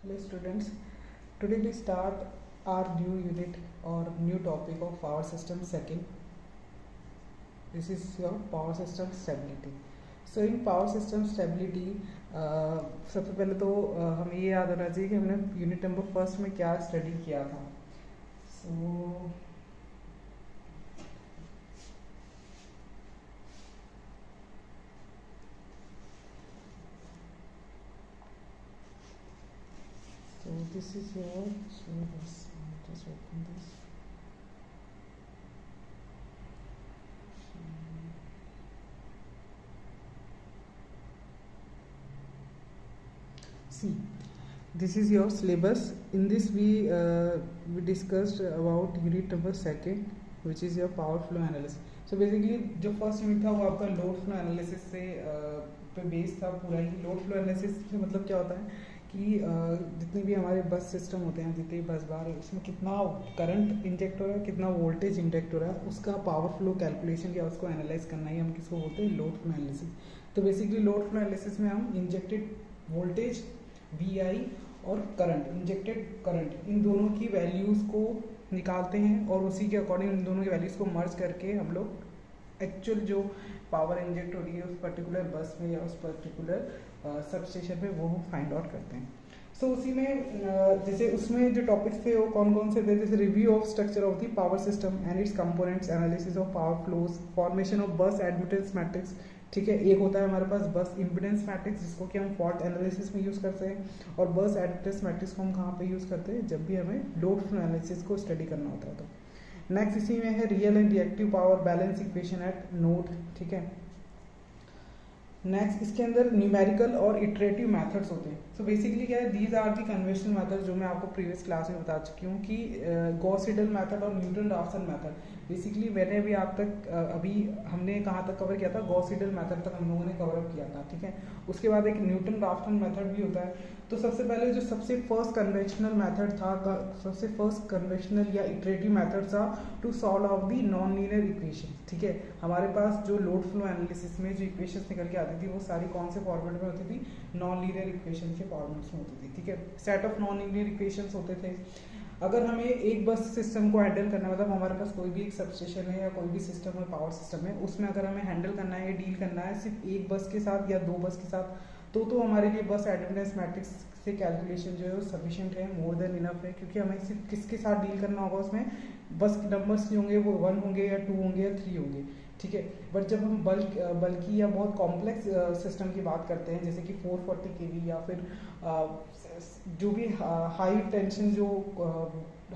Hello students, today we start our new unit or new topic of power system second. This is your power system stability. So in power system stability सबसे पहले तो हमें ये याद होना चाहिए कि हमने यूनिट नंबर फर्स्ट में क्या स्टडी किया था. So this is your syllabus. Just open this. See, this is your syllabus. In this we discussed about unit number second, which is your power flow analysis. So basically जो first unit था वो आपका load flow analysis से पे base था पूरा ही. Load flow analysis से मतलब क्या होता है कि जितने भी हमारे बस सिस्टम होते हैं, जितने भी बस बार है, उसमें कितना करंट इंजेक्ट हो रहा है, कितना वोल्टेज इंजेक्ट हो रहा है, उसका पावर फ्लो कैलकुलेशन या उसको एनालाइज करना ही हम किसको बोलते हैं, लोड फ्लो एनालिसिस. तो बेसिकली लोड फ्लो एनालिसिस में हम इंजेक्टेड वोल्टेज VI और करंट, इंजेक्टेड करंट, इन दोनों की वैल्यूज़ को निकालते हैं और उसी के अकॉर्डिंग इन दोनों की वैल्यूज़ को मर्ज करके हम लोग एक्चुअल जो पावर इंजेक्ट हो रही है उस पर्टिकुलर बस में या उस पर्टिकुलर सबस्टेशन में वो हम फाइंड आउट करते हैं. सो उसी में जैसे उसमें जो टॉपिक्स थे वो कौन कौन से थे, जैसे review of structure of the power system and it's components, analysis of power flows, formation of बस एडमिटेंस मैट्रिक्स. ठीक है, एक होता है हमारे पास बस इम्पिडेंस मैट्रिक्स जिसको कि हम फॉल्ट एनालिसिस में यूज़ करते हैं, और बस एडमिटेंस मैट्रिक्स को हम कहाँ पे यूज़ करते हैं, जब भी हमें लोड फ्लो एनालिसिस को स्टडी करना होता है. तो नेक्स्ट इसी में है real and reactive power balance equation eight node. ठीक है, नेक्स्ट इसके अंदर न्यूमेरिकल और इटरेटिव मेथड्स होते हैं. सो बेसिकली क्या है, these are the conventional method जो मैं आपको प्रीवियस क्लास में बता चुकी हूँ कि गॉस सीडल मेथड और न्यूटन राफसन मेथड. बेसिकली मैंने भी आप तक अभी हमने कहाँ तक कवर किया था, गॉस सीडल मेथड तक हम लोगों ने कवर अप किया था. ठीक है, उसके बाद एक न्यूटन राफसन मेथड भी होता है. तो सबसे पहले जो सबसे फर्स्ट कन्वेंशनल मेथड था, सबसे फर्स्ट कन्वेंशनल या इटरेटिव मेथड था to solve of the non linear equation. ठीक है, हमारे पास जो लोड फ्लो एनालिसिस में जो इक्वेशंस निकल के आती थी वो सारी कौन से फॉर्मेट में होती थी, नॉन लीनियर इक्वेशन के फॉर्मेट्स में होती थी. ठीक है, set of non linear equations होते थे. अगर हमें एक बस सिस्टम को हैंडल करना है, मतलब हमारे पास कोई भी एक सबस्टेशन है या कोई भी सिस्टम है, पावर सिस्टम है, उसमें अगर हमें हैंडल करना है या डील करना है सिर्फ एक बस के साथ या दो बस के साथ, तो हमारे लिए बस एडमिटेंस मैट्रिक्स से कैलकुलेशन जो है वो सफिशिएंट है, मोर देन इनफ है. क्योंकि हमें सिर्फ किसके साथ डील करना होगा, उसमें बस के नंबर्स जो होंगे वो 1 होंगे या 2 होंगे या 3 होंगे. ठीक है, बट जब हम बल्कि या बहुत कॉम्प्लेक्स सिस्टम की बात करते हैं, जैसे कि 440 kV या फिर जो भी हाई टेंशन जो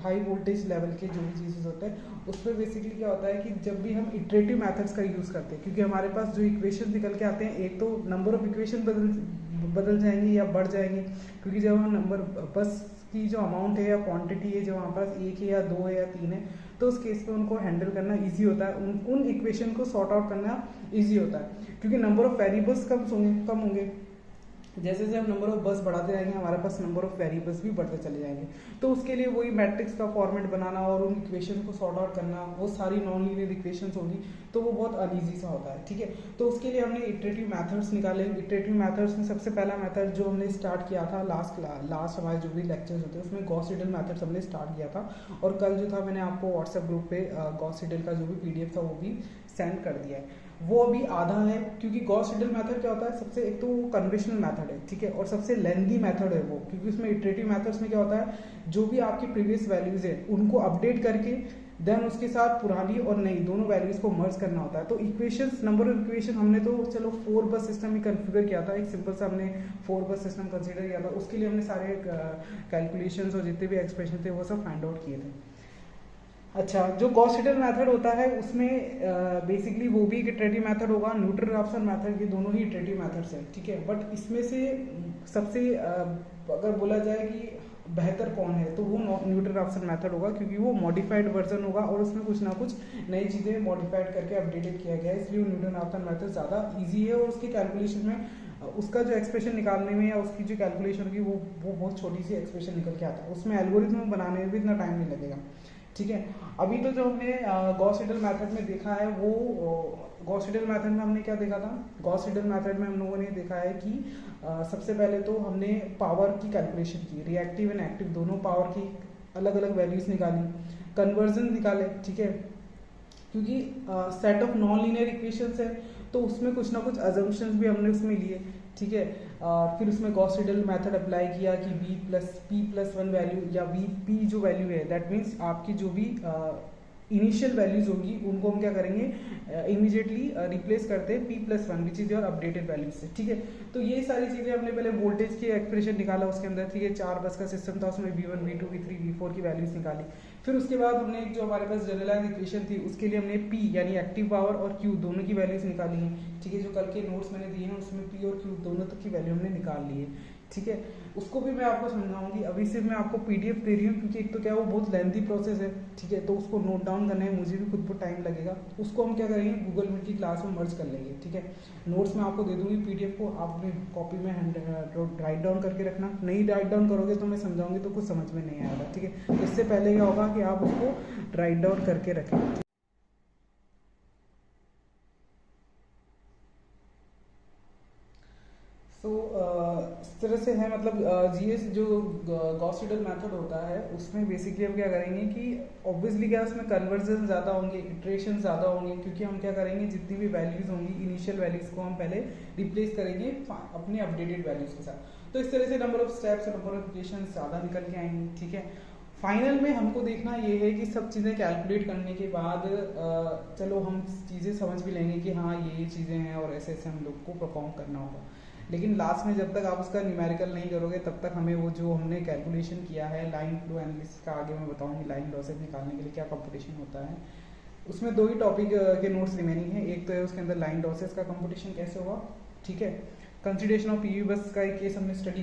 हाई वोल्टेज लेवल के जो भी चीज़ें होते हैं, उसमें बेसिकली क्या होता है कि जब भी हम इटरेटिव मेथड्स का यूज़ करते हैं, क्योंकि हमारे पास जो इक्वेशन निकल के आते हैं, एक तो नंबर ऑफ इक्वेशन बदल जाएंगे या बढ़ जाएंगे, क्योंकि जब हम नंबर बस की जो अमाउंट है या क्वांटिटी है जो हमारे पास एक है या दो है या तीन है, तो उस केस में उनको हैंडल करना इजी होता है, उन इक्वेशन को सॉर्ट आउट करना इजी होता है, क्योंकि नंबर ऑफ वेरिएबल्स कम होंगे. जैसे जैसे हम नंबर ऑफ बस बढ़ाते जाएंगे हमारे पास नंबर ऑफ वेरिएबल्स भी बढ़ते चले जाएंगे. तो उसके लिए वही मैट्रिक्स का फॉर्मेट बनाना और उन इक्वेशन को सॉर्ट आउट करना, वो सारी नॉन लीनियर इक्वेशंस होगी, तो वो बहुत अनईजी सा होता है. ठीक है, तो उसके लिए हमने इटरेटिव मेथड्स निकाले. इटरेटिव मेथड्स में सबसे पहला मेथड जो हमने स्टार्ट किया था लास्ट हमारे जो भी लेक्चर्स होते हैं उसमें गॉस सीडल मेथड्स हमने स्टार्ट किया था, और कल जो था मैंने आपको व्हाट्सएप ग्रुप पे गॉस सीडल का जो भी PDF था वो भी सेंड कर दिया है. वो अभी आधा है, क्योंकि गॉस सीडल मेथड क्या होता है, सबसे एक तो वो कन्वेंशनल मेथड है. ठीक है, और सबसे लेंथी मेथड है वो, क्योंकि उसमें इटरेटिव मेथड्स में क्या होता है, जो भी आपकी प्रीवियस वैल्यूज है उनको अपडेट करके देन उसके साथ पुरानी और नई दोनों वैल्यूज को मर्ज करना होता है. तो इक्वेशंस, नंबर ऑफ इक्वेशन हमने तो चलो 4 बस सिस्टम ही कंफिगर किया था, एक सिंपल सा हमने 4 बस सिस्टम कंसीडर किया था. उसके लिए हमने सारे कैलकुलेशंस और जितने भी एक्सप्रेशन थे वो सब फाइंड आउट किए थे. अच्छा, जो गॉस सीडल मेथड होता है उसमें बेसिकली वो भी एक इटरेटिव मेथड होगा, न्यूटन राफसन मेथड, ये दोनों ही इटरेटिव मेथड्स हैं. ठीक है, बट इसमें से सबसे अगर बोला जाए कि बेहतर कौन है, तो वो न्यूटन राफसन मेथड होगा, क्योंकि वो मॉडिफाइड वर्जन होगा और उसमें कुछ ना कुछ नई चीज़ें मॉडिफाइड करके अपडेटेड किया गया है, इसलिए न्यूटन राफसन मेथड ज़्यादा ईजी है, और उसकी कैलकुलेशन में उसका जो एक्सप्रेशन निकालने में या उसकी जो कैलकुलेशन होगी वो बहुत छोटी सी एक्सप्रेशन निकल के आता है, उसमें एल्गोरिथम बनाने में भी इतना टाइम नहीं लगेगा. ठीक है, अभी तो जो हमने गॉस सीडल मेथड में देखा है वो गॉस सीडल मेथड में हमने क्या देखा था, गॉस सीडल मेथड में हम लोगों ने देखा है कि सबसे पहले तो हमने पावर की कैलकुलेशन की, रिएक्टिव एंड एक्टिव दोनों पावर की अलग अलग वैल्यूज निकाली, कन्वर्जन निकाले, ठीक है, क्योंकि set of non linear equations है तो उसमें कुछ ना कुछ अजम्पशंस भी हमने उसमें लिए, ठीक है। फिर उसमें गॉस सीडल मेथड अप्लाई किया कि p+1 वैल्यू या p जो वैल्यू है दैट मीन्स आपकी जो भी इनिशियल वैल्यूज होंगी उनको हम क्या करेंगे, इमीडिएटली रिप्लेस करते हैं p+1 which is your updated values से, ठीक है। तो ये सारी चीजें हमने पहले वोल्टेज की एक्सप्रेशन निकाला उसके अंदर, ठीक है, 4 बस का सिस्टम था उसमें V1 V2 V3 V4 की वैल्यूज निकाली। फिर उसके बाद हमने एक जो हमारे पास जनरलाइज इक्वेशन थी उसके लिए हमने P यानी एक्टिव पावर और Q दोनों की वैल्यूज निकाली हैं, ठीक है, जो कल के नोट्स मैंने दिए हैं उसमें P और Q दोनों तक की वैल्यू हमने निकाल ली है, ठीक है। उसको भी मैं आपको समझाऊंगी, अभी सिर्फ मैं आपको PDF दे रही हूँ क्योंकि एक तो क्या है वो बहुत लेंथी प्रोसेस है, ठीक है, तो उसको नोट डाउन करने में मुझे भी खुद को टाइम लगेगा। उसको हम क्या करेंगे, गूगल मीट की क्लास में मर्ज कर लेंगे, ठीक है। नोट्स में आपको दे दूंगी, PDF को आप अपनी कॉपी में राइट डाउन करके रखना, नहीं राइट डाउन करोगे तो मैं समझाऊंगी तो कुछ समझ में नहीं आएगा, ठीक है। इससे पहले क्या होगा कि आप उसको राइट डाउन करके रखें। तो इस तरह से है, मतलब जीएस जो गॉस सीडल मेथड होता है उसमें बेसिकली हम क्या करेंगे कि ऑब्वियसली क्या उसमें कन्वर्जन ज़्यादा होंगे, इटरेशन ज़्यादा होंगे, क्योंकि हम क्या करेंगे जितनी भी वैल्यूज़ होंगी इनिशियल वैल्यूज़ को हम पहले रिप्लेस करेंगे अपने अपडेटेड वैल्यूज़ के साथ। तो इस तरह से number of steps, number of equation ज़्यादा निकल के आएंगी, ठीक है। फाइनल में हमको देखना ये है कि सब चीज़ें कैलकुलेट करने के बाद चलो हम चीज़ें समझ भी लेंगे कि हाँ ये चीज़ें हैं और ऐसे ऐसे हम लोग को परफॉर्म करना होगा, लेकिन लास्ट में जब तक आप उसका न्यूमेरिकल नहीं करोगे तब तक हमें वो जो हमने कैलकुलेशन किया है लाइन फ्लो एनालिसिस का, आगे मैं बताऊंगी लाइन लॉसेज निकालने के लिए क्या कंपटीशन होता है। उसमें 2 ही टॉपिक के नोट्स रिमेनिंग है, एक तो है उसके अंदर लाइन लॉसेज का कंपटीशन कैसे होगा, ठीक है, कंसिडरेशन ऑफ पीवी बस का एक केस हमने स्टडी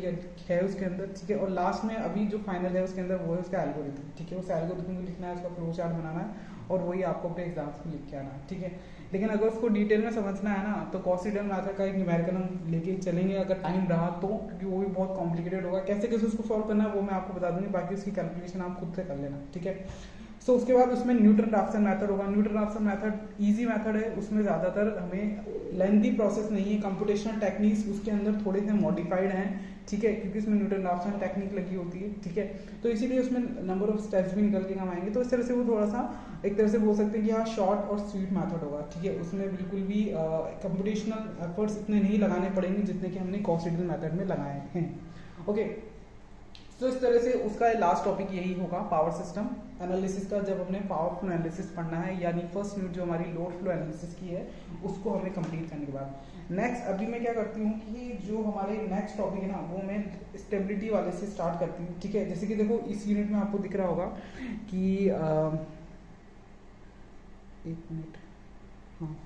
है उसके अंदर, ठीक है, और लास्ट में अभी जो फाइनल है उसके अंदर वो है उसका एल्गोरिथम, ठीक है, उस एल्गोरिथम को लिखना है, उसका फ्लो चार्ट बनाना है और वही आपको अपने एग्जाम्स में लिख के आना है, ठीक है। लेकिन अगर उसको डिटेल में समझना है ना तो गॉस सीडल मेथड का एक न्यूमेरिकल हम लेके चलेंगे अगर टाइम रहा तो, क्योंकि वो भी बहुत कॉम्प्लिकेटेड होगा, कैसे कैसे उसको सॉल्व करना है वो मैं आपको बता दूंगी, बाकी उसकी कैलकुलेशन आप खुद से कर लेना, ठीक है। सो उसके बाद उसमें न्यूटन राफ्सन मेथड होगा। न्यूटन राफ्सन मेथड इजी मेथड है, उसमें ज़्यादातर हमें लेंथी प्रोसेस नहीं है, कंप्यूटेशनल टेक्निक्स उसके अंदर थोड़े से मॉडिफाइड हैं, ठीक है, क्योंकि उसमें न्यूटन राफ्सन टेक्निक लगी होती है, ठीक है, तो इसीलिए उसमें नंबर ऑफ स्टेप्स भी निकल के कम आएंगे। तो इस तरह से वो थोड़ा सा एक तरह से बोल सकते हैं कि हाँ शॉर्ट और स्वीट मेथड होगा, ठीक है, उसमें बिल्कुल भी कंप्यूटेशनल एफर्ट्स इतने नहीं लगाने पड़ेंगे जितने कि हमने गॉस सीडल मेथड में लगाए हैं, ओके। तो इस तरह से उसका लास्ट टॉपिक यही होगा पावर सिस्टम एनालिसिस का, जब हमने पावर फ्लो एनालिसिस पढ़ना है, यानी फर्स्ट यूनिट जो हमारी लोड फ्लो एनालिसिस की है उसको हमें कंप्लीट करने के बाद नेक्स्ट अभी मैं क्या करती हूँ कि जो हमारे नेक्स्ट टॉपिक है ना वो मैं स्टेबिलिटी वाले से स्टार्ट करती हूँ, ठीक है। जैसे कि देखो इस यूनिट में आपको दिख रहा होगा कि एक मिनट, हाँ,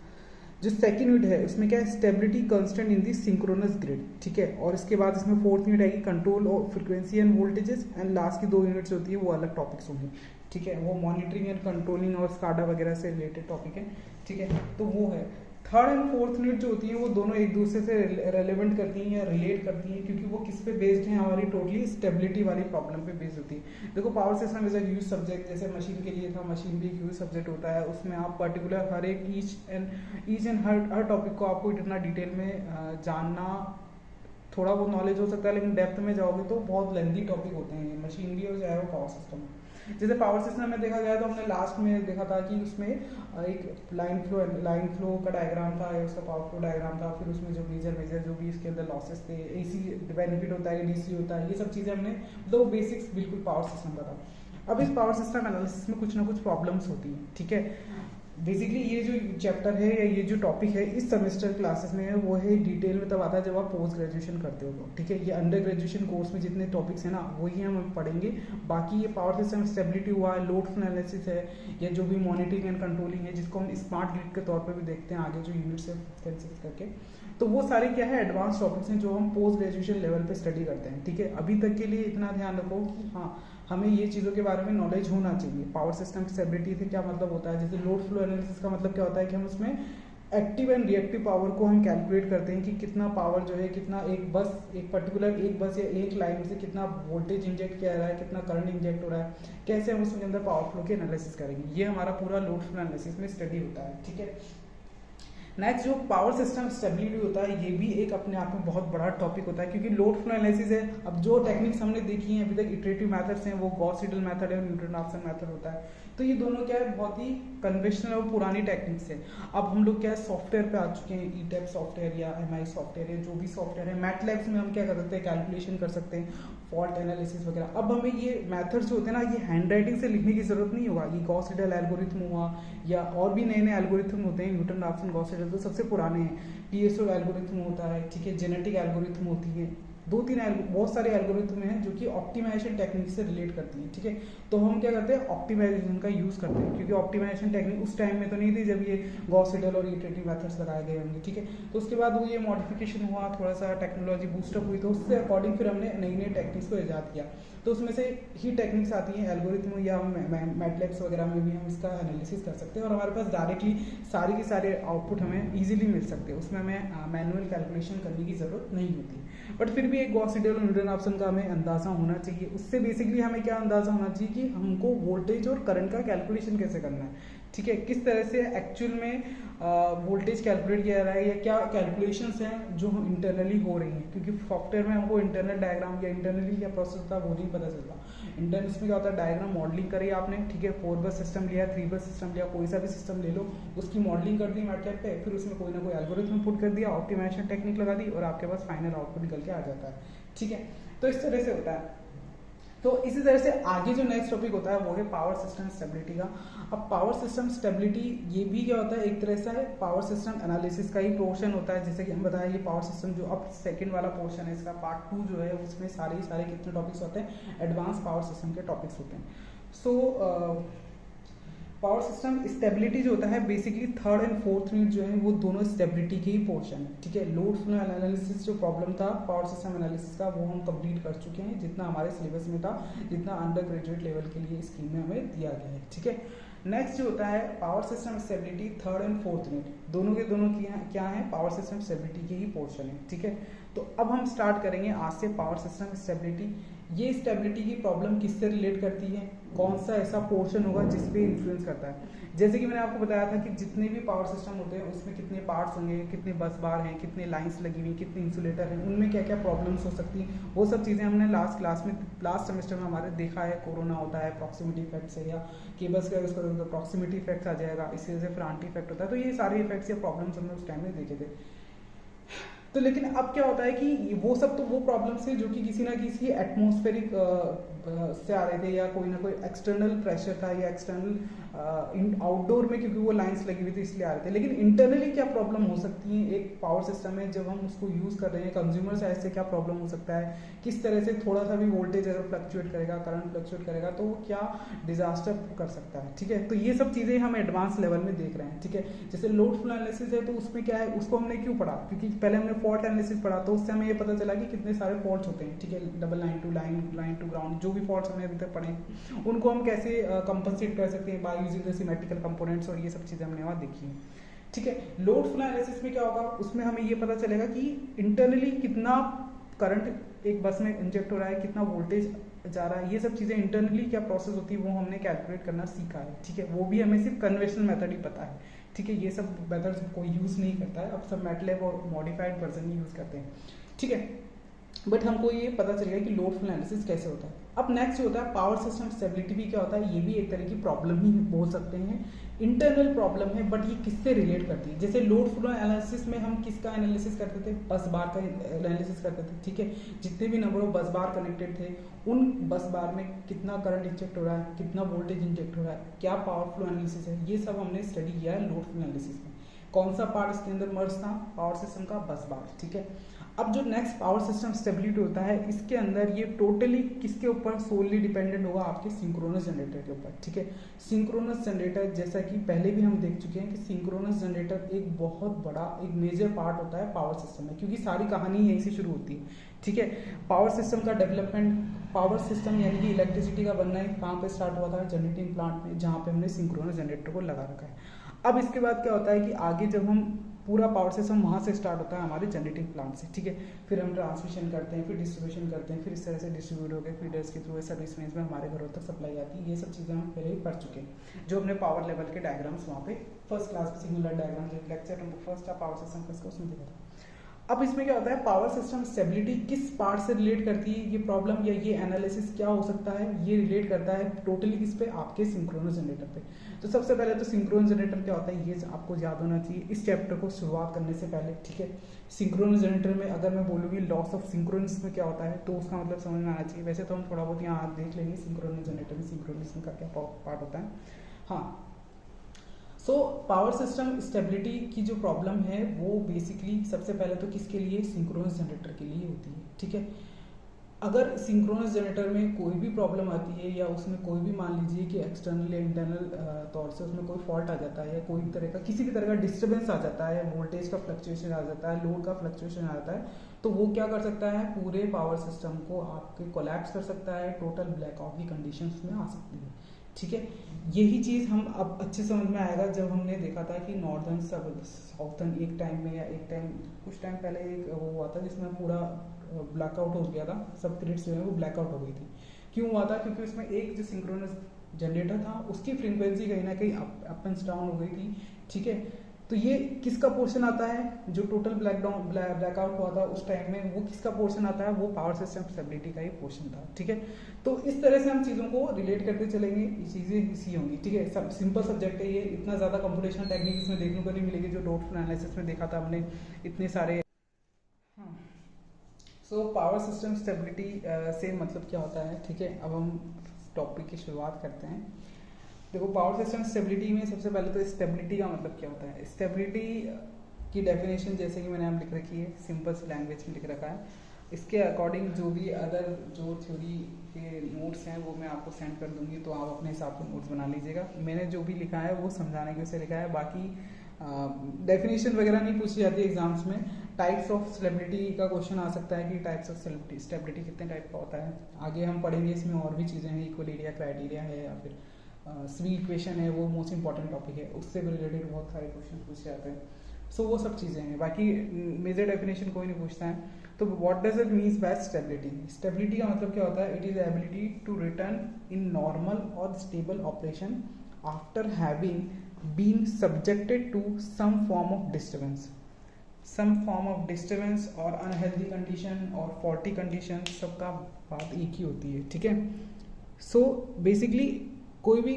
जो सेकंड यूनिट है उसमें क्या है, stability constant in the synchronous grid, ठीक है, और इसके बाद इसमें फोर्थ यूनिट आएगी कंट्रोल और frequency and voltages, and last की 2 यूनिट्स होती है वो अलग टॉपिक्स होंगी, ठीक है, वो मॉनिटरिंग एंड कंट्रोलिंग और स्काडा वगैरह से रिलेटेड टॉपिक है, ठीक है। तो वो है थर्ड एंड फोर्थ यूनिट जो होती है वो दोनों एक दूसरे से रेलेवेंट करती हैं या रिलेट करती हैं, क्योंकि वो किस पे बेस्ड है, हमारी टोटली स्टेबिलिटी वाली प्रॉब्लम पे बेस्ड होती है। देखो power system is a huge subject, जैसे मशीन के लिए था, मशीन भी एक ह्यूज सब्जेक्ट होता है, उसमें आप पर्टिकुलर हर एक ईच एंड हर टॉपिक को आपको इतना डिटेल में जानना, थोड़ा बहुत नॉलेज हो सकता है लेकिन डेप्थ में जाओगे तो बहुत लेंथी टॉपिक होते हैं मशीन भी और चाहे वो पावर सिस्टम। जैसे पावर सिस्टम में देखा गया तो हमने लास्ट में देखा था कि उसमें एक लाइन फ्लो का डायग्राम था या उसका पावर फ्लो डायग्राम था, फिर उसमें जो मेजर जो भी इसके अंदर लॉसेस थे, एसी बेनिफिट होता है, डीसी होता है, ये सब चीज़ें हमने दो बेसिक्स बिल्कुल पावर सिस्टम का था। अब इस पावर सिस्टम एनालिसिस में कुछ ना कुछ प्रॉब्लम्स होती हैं, ठीक है। बेसिकली ये जो चैप्टर है या ये जो टॉपिक है इस सेमेस्टर क्लासेस में है वो है डिटेल में तब आता है जब आप पोस्ट ग्रेजुएशन करते हो तो, ठीक है। ये अंडर ग्रेजुएशन कोर्स में जितने टॉपिक्स हैं ना वही हम पढ़ेंगे, बाकी ये पावर सिस्टम स्टेबिलिटी हुआ, लोड फ्लो एनालिसिस है, या जो भी मॉनिटरिंग एंड कंट्रोलिंग है जिसको हम स्मार्ट ग्रिड के तौर पर भी देखते हैं आगे जो यूनिट से करके, तो वो सारे क्या है एडवांस टॉपिक्स हैं जो हम पोस्ट ग्रेजुएशन लेवल पे स्टडी करते हैं, ठीक है। अभी तक के लिए इतना ध्यान रखो कि हाँ हमें ये चीज़ों के बारे में नॉलेज होना चाहिए। पावर सिस्टम स्टेबिलिटी से क्या मतलब होता है, जैसे लोड फ्लो एनालिसिस का मतलब क्या होता है कि हम उसमें एक्टिव एंड रिएक्टिव पावर को हम कैलकुलेट करते हैं कि कितना पावर जो है, कितना एक पर्टिकुलर एक बस या एक लाइन से कितना वोल्टेज इंजेक्ट किया रहा है, कितना करंट इंजेक्ट हो रहा है, कैसे हम उसके अंदर पावर फ्लो की एनालिसिस करेंगे, ये हमारा पूरा लोड फ्लो एनालिसिस में स्टडी होता है, ठीक है। नेक्स्ट जो पावर सिस्टम स्टेबिलिटी होता है, ये भी एक अपने आप में बहुत बड़ा टॉपिक होता है, क्योंकि लोड फ्लो एनालिसिस है। अब जो टेक्निक्स हमने देखी हैं अभी तक, इटरेटिव मेथड्स हैं, वो गॉस सीडल मेथड है और न्यूटन-रॉफ्सन मेथड होता है। तो ये दोनों क्या है, बहुत ही कन्वेंशनल और पुरानी टेक्निक्स है। अब हम लोग क्या है, सॉफ्टवेयर पे आ चुके हैं, ईटैप सॉफ्टवेयर या एमआई सॉफ्टवेयर या जो भी सॉफ्टवेयर है, मैटलैब्स में हम क्या कर सकते हैं, कैलकुलेशन कर सकते हैं, फॉल्ट एनालिसिस वगैरह। अब हमें ये मेथड्स जो होते हैं ना, ये हैंड राइटिंग से लिखने की जरूरत नहीं होगा। ये गॉस सीडल एल्गोरिथम हुआ या और भी नए नए एल्गोरिथम होते हैं, न्यूटन-रॉफ्सन, गॉस सीडल तो सबसे पुराने हैं। पीएसओ एल्गोरिथम होता है, ठीक है, जेनेटिक एल्गोरिथम होती है, दो तीन बहुत सारे एल्गोरिथम हैं जो कि ऑप्टिमाइजेशन टेक्निक से रिलेट करती हैं, ठीक है। तो हम क्या करते हैं, ऑप्टिमाइजेशन का यूज करते हैं, क्योंकि ऑप्टिमाइजेशन टेक्निक उस टाइम में तो नहीं थी जब ये गॉस सीडल और इटरेटिव मेथड्स लगाए गए होंगे, ठीक है। तो उसके बाद वो ये मॉडिफिकेशन हुआ, थोड़ा सा टेक्नोलॉजी बूस्टअप हुई, तो उससे अकॉर्डिंग फिर हमने नई नई टेक्निक्स को ईजाद किया। तो उसमें से ही टेक्निक्स आती हैं एल्गोरिथम, या मैटलैब्स वगैरह में भी हम इसका एनालिसिस कर सकते हैं और हमारे पास डायरेक्टली सारे के सारे आउटपुट हमें इजीली मिल सकते हैं। उसमें हमें मैनुअल कैलकुलेशन करने की जरूरत नहीं होती। बट फिर भी एक गॉस सीडल और न्यूटन-रॉफ्सन का हमें अंदाजा होना चाहिए। उससे बेसिकली हमें क्या अंदाजा होना चाहिए कि हमको वोल्टेज और करंट का कैलकुलेशन कैसे करना है, ठीक है, किस तरह से एक्चुअल में वोल्टेज कैलकुलेट किया जा रहा है, या क्या कैलकुलेशंस हैं जो इंटरनली हो रही हैं, क्योंकि सॉफ्टवेयर में हमको इंटरनल डायग्राम या इंटरनली क्या प्रोसेस होता है वो नहीं पता चलता। इंटरनल इसमें क्या होता है, डायग्राम मॉडलिंग करी आपने, ठीक है, 4 बस सिस्टम लिया, 3 बस सिस्टम लिया, कोई सा भी सिस्टम ले लो, उसकी मॉडलिंग कर दी मैटलैब पे, फिर उसमें कोई ना कोई एल्गोरिथम पुट कर दिया, ऑप्टिमाइजेशन टेक्निक लगा दी और आपके पास फाइनल आउटपुट निकल के आ जाता है, ठीक है। तो इस तरह से होता है। तो इसी तरह से आगे जो नेक्स्ट टॉपिक होता है वो है पावर सिस्टम स्टेबिलिटी का। अब पावर सिस्टम स्टेबिलिटी ये भी क्या होता है, एक तरह से पावर सिस्टम एनालिसिस का ही पोर्शन होता है। जैसे कि हम बताया, ये पावर सिस्टम जो अब सेकंड वाला पोर्शन है, इसका पार्ट 2 जो है, उसमें सारे कितने टॉपिक्स होते हैं, एडवांस पावर सिस्टम के टॉपिक्स होते हैं। सो पावर सिस्टम स्टेबिलिटी जो होता है, basically third and fourth unit जो है वो दोनों स्टेबिलिटी के ही पोर्शन है, ठीक है। लोड फ्लो एनालिसिस जो प्रॉब्लम था पावर सिस्टम एनालिसिस का, वो हम कंप्लीट कर चुके हैं, जितना हमारे सिलेबस में था, जितना अंडर ग्रेजुएट लेवल के लिए स्कीम में हमें दिया गया है, ठीक है। नेक्स्ट जो होता है power system stability, third and fourth unit दोनों के दोनों क्या है, पावर सिस्टम स्टेबिलिटी के ही पोर्शन है, ठीक है। तो अब हम स्टार्ट करेंगे आज से पावर सिस्टम स्टेबिलिटी। ये स्टेबिलिटी की प्रॉब्लम किससे रिलेट करती है, कौन सा ऐसा पोर्शन होगा जिस पे इन्फ्लुएंस करता है। जैसे कि मैंने आपको बताया था कि जितने भी पावर सिस्टम होते हैं उसमें कितने पार्ट्स होंगे, कितने बस बार हैं, कितने लाइंस लगी हुई, कितने इंसुलेटर हैं, उनमें क्या क्या प्रॉब्लम्स हो सकती हैं, वो सब चीज़ें हमने लास्ट सेमेस्टर में हमारे देखा है। कोरोना होता है प्रॉक्सिमिटी इफेक्ट से, या केबल्स का यूज़ करोगे तो प्रॉक्सिमिटी इफेक्ट आ जाएगा, इसी वजह से फिर आंटी इफेक्ट होता है। तो ये सारे इफेक्ट्स या प्रॉब्लम्स हमने उस टाइम में देखे थे। तो लेकिन अब क्या होता है कि वो सब तो वो प्रॉब्लम्स है जो कि किसी ना किसी एटमॉस्फेरिक से आ रहे थे, या कोई ना कोई एक्सटर्नल प्रेशर था, या एक्सटर्नल आउटडोर में क्योंकि वो लाइंस लगी हुई थी इसलिए आ रहे थे। लेकिन इंटरनली क्या प्रॉब्लम हो सकती है एक पावर सिस्टम में जब हम उसको यूज़ कर रहे हैं, कंज्यूमर साइड से क्या प्रॉब्लम हो सकता है, किस तरह से थोड़ा सा भी वोल्टेज अगर फ्लक्चुएट करेगा, करंट फ्लक्चुएट करेगा तो वो क्या डिजास्टर कर सकता है, ठीक है। तो ये सब चीज़ें हम एडवांस लेवल में देख रहे हैं, ठीक है। जैसे लोड फ्लो एनालिसिस है, तो उसमें क्या है, उसको हमने क्यों पढ़ा, क्योंकि पहले हमने फॉल्ट एनालिसिस पढ़ा, तो उससे हमें ये पता चला कि कितने सारे फॉल्ट्स होते हैं, ठीक है। Double line to line, line to ground, जो भी फॉल्ट्स हमने अभी तक पढ़े उनको हम कैसे कंपनसेट कर सकते हैं by using the symmetrical components, और ये सब चीज़ें हमने वहाँ देखी हैं, ठीक है। लोड फ्लो एनालिसिस में क्या होगा, उसमें हमें ये पता चलेगा कि इंटरनली कितना करंट एक बस में इंजेक्ट हो रहा है, कितना वोल्टेज जा रहा है, ये सब चीज़ें इंटरनली क्या प्रोसेस होती है वो हमने कैलकुलेट करना सीखा है, ठीक है। वो भी हमें सिर्फ कन्वेंशनल मेथड ही पता है, ठीक है। ये सब मेथड्स कोई यूज़ नहीं करता है, अब सब मैटलैब और मॉडिफाइड वर्जन ही यूज़ करते हैं, ठीक है। बट हमको ये पता चल गया कि लोड फ्लो एनालिसिस कैसे होता है। अब नेक्स्ट जो होता है पावर सिस्टम स्टेबिलिटी भी क्या होता है, ये भी एक तरह की प्रॉब्लम ही बोल सकते हैं, इंटरनल प्रॉब्लम है, बट ये किससे रिलेट करती है। जैसे लोड फ्लो एनालिसिस में हम किसका एनालिसिस करते थे, बस बार का एनालिसिस करते थे, ठीक है। जितने भी नंबर ऑफ बस बार कनेक्टेड थे, उन बस बार में कितना करंट इंजेक्ट हो रहा है, कितना वोल्टेज इंजेक्ट हो रहा है, क्या पावर फ्लो एनालिसिस है, ये सब हमने स्टडी किया है लोड फ्लो एनालिसिस में। कौन सा पार्ट इसके अंदर मर्ज था, पावर सिस्टम का बस बार, ठीक है। अब जो नेक्स्ट पावर सिस्टम स्टेबिलिटी होता है, इसके अंदर ये टोटली किसके ऊपर सोलली डिपेंडेंट होगा, आपके सिंक्रोनस जनरेटर के ऊपर, ठीक है। सिंक्रोनस जनरेटर, जैसा कि पहले भी हम देख चुके हैं कि सिंक्रोनस जनरेटर एक बहुत बड़ा एक मेजर पार्ट होता है पावर सिस्टम में, क्योंकि सारी कहानी यहीं से शुरू होती है, ठीक है। पावर सिस्टम का डेवलपमेंट, पावर सिस्टम यानी कि इलेक्ट्रिसिटी का बनना है कहाँ पे स्टार्ट हुआ था, जनरेटिंग प्लांट में, जहाँ पे हमने सिंक्रोनस जनरेटर को लगा रखा है। अब इसके बाद क्या होता है कि आगे जब हम पूरा पावर सिस्टम वहाँ से स्टार्ट होता है हमारे जनरेटिंग प्लांट से, ठीक है। फिर हम ट्रांसमिशन करते हैं, फिर डिस्ट्रीब्यूशन करते हैं, फिर इस तरह से डिस्ट्रीब्यूट होकर फीडर्स के थ्रू सर्विस रेंज में हमारे घरों तक सप्लाई आती है। ये सब चीज़ें हम पहले ही पढ़ चुके हैं, जो हमने पावर लेवल के डायग्राम्स वहाँ पे फर्स्ट क्लास में सिग्नल डायग्राम जो लेक्चर नंबर फर्स्ट था पावर सिस्टम फर्स्ट का, उसमें देखा था। अब इसमें क्या होता है, पावर सिस्टम स्टेबिलिटी किस पार्ट से रिलेट करती है, ये प्रॉब्लम या ये एनालिसिस क्या हो सकता है, ये रिलेट करता है टोटली किस पे, आपके सिंक्रोनस जनरेटर पे। तो सबसे पहले तो सिंक्रोनस जनरेटर क्या होता है ये आपको याद होना चाहिए इस चैप्टर को शुरुआत करने से पहले, ठीक है। सिंक्रोनस जनरेटर में अगर मैं बोलूँगी लॉस ऑफ सिंक्रोनस में क्या होता है तो उसका मतलब समझ में आना चाहिए। वैसे तो हम थोड़ा बहुत यहाँ देख लेंगे सिंक्रोनस जनरेटर में सिंक्रोनस का क्या पार्ट होता है। हाँ, सो पावर सिस्टम स्टेबिलिटी की जो प्रॉब्लम है वो बेसिकली सबसे पहले तो किसके लिए, सिंक्रोनस जनरेटर के लिए होती है, ठीक है। अगर सिंक्रोनस जनरेटर में कोई भी प्रॉब्लम आती है या उसमें कोई भी मान लीजिए कि एक्सटर्नल या इंटरनल तौर से उसमें कोई फॉल्ट आ जाता है या कोई तरह का किसी भी तरह का डिस्टर्बेंस आ जाता है, वोल्टेज का फ्लक्चुएशन आ जाता है, लोड का फ्लक्चुएशन आ जाता है, तो वो क्या कर सकता है, पूरे पावर सिस्टम को आपके कोलैप्स कर सकता है, टोटल ब्लैकआउट की कंडीशन में आ सकती है, ठीक है। यही चीज़ हम अब अच्छे समझ में आएगा जब हमने देखा था कि नॉर्दर्न साउथर्न एक टाइम में या एक टाइम कुछ टाइम पहले एक वो हुआ था जिसमें पूरा ब्लैकआउट हो गया था, सब ग्रिड्स जो है वो ब्लैकआउट हो गई थी। क्यों हुआ था, क्योंकि उसमें एक जो सिंक्रोनस जनरेटर था उसकी फ्रीक्वेंसी कहीं ना कहीं अप एंड डाउन हो गई थी, ठीक है। तो ये किसका पोर्शन आता है, जो टोटल ब्लैकआउट हुआ था उस टाइम में वो किसका पोर्शन आता है, वो पावर सिस्टम स्टेबिलिटी का ही पोर्शन था, ठीक है। तो इस तरह से हम चीज़ों को रिलेट करते चलेंगे, ये चीज़ें इसी होंगी, ठीक है। सब सिंपल सब्जेक्ट है ये, इतना ज़्यादा कंप्यूटेशनल टेक्निक इसमें देखने को नहीं मिलेगी जो डॉट एनालिसिस में देखा था हमने इतने सारे। हाँ, सो पावर सिस्टम स्टेबिलिटी से मतलब क्या होता है, ठीक है। अब हम टॉपिक की शुरुआत करते हैं। देखो पावर सिस्टम स्टेबिलिटी में सबसे पहले तो स्टेबिलिटी का मतलब क्या होता है। स्टेबिलिटी की डेफिनेशन जैसे कि मैंने यहाँ लिख रखी है, सिंपल लैंग्वेज में लिख रखा है। इसके अकॉर्डिंग जो भी अदर जो थ्योरी के नोट्स हैं वो मैं आपको सेंड कर दूंगी, तो आप अपने हिसाब से नोट्स बना लीजिएगा। मैंने जो भी लिखा है वो समझाने के उसे लिखा है, बाकी डेफिनेशन वगैरह नहीं पूछी जाती एग्जाम्स में। टाइप्स ऑफ स्टेबिलिटी का क्वेश्चन आ सकता है कि टाइप्स ऑफ स्टेबिलिटी कितने टाइप का होता है, आगे हम पढ़ेंगे। इसमें और भी चीज़ें हैं, इक्वल एरिया क्राइटेरिया है या फिर स्वी इक्वेशन है, वो मोस्ट इंपॉर्टेंट टॉपिक है, उससे भी रिलेटेड बहुत सारे क्वेश्चन पूछे जाते हैं। सो वो सब चीज़ें हैं, बाकी मेजर डेफिनेशन कोई नहीं पूछता है। तो what does it means by stability. Stability का मतलब क्या होता है, it is ability to return in normal और stable operation after having been subjected to some form of disturbance. Some form of disturbance और अनहेल्दी कंडीशन और faulty condition सबका बात एक ही होती है, ठीक है। सो बेसिकली कोई भी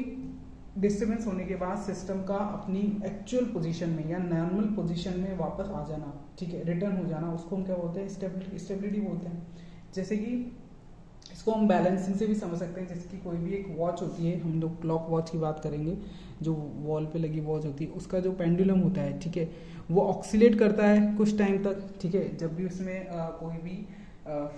डिस्टर्बेंस होने के बाद सिस्टम का अपनी एक्चुअल पोजीशन में या नॉर्मल पोजीशन में वापस आ जाना, ठीक है, रिटर्न हो जाना, उसको हम क्या बोलते हैं, स्टेबिलिटी बोलते हैं। जैसे कि इसको हम बैलेंसिंग से भी समझ सकते हैं, जैसे कि कोई भी एक वॉच होती है, हम लोग क्लॉक वॉच की बात करेंगे, जो वॉल पे लगी वॉच होती है, उसका जो पेंडुलम होता है, ठीक है, वो ऑक्सीलेट करता है कुछ टाइम तक, ठीक है। जब भी उसमें कोई भी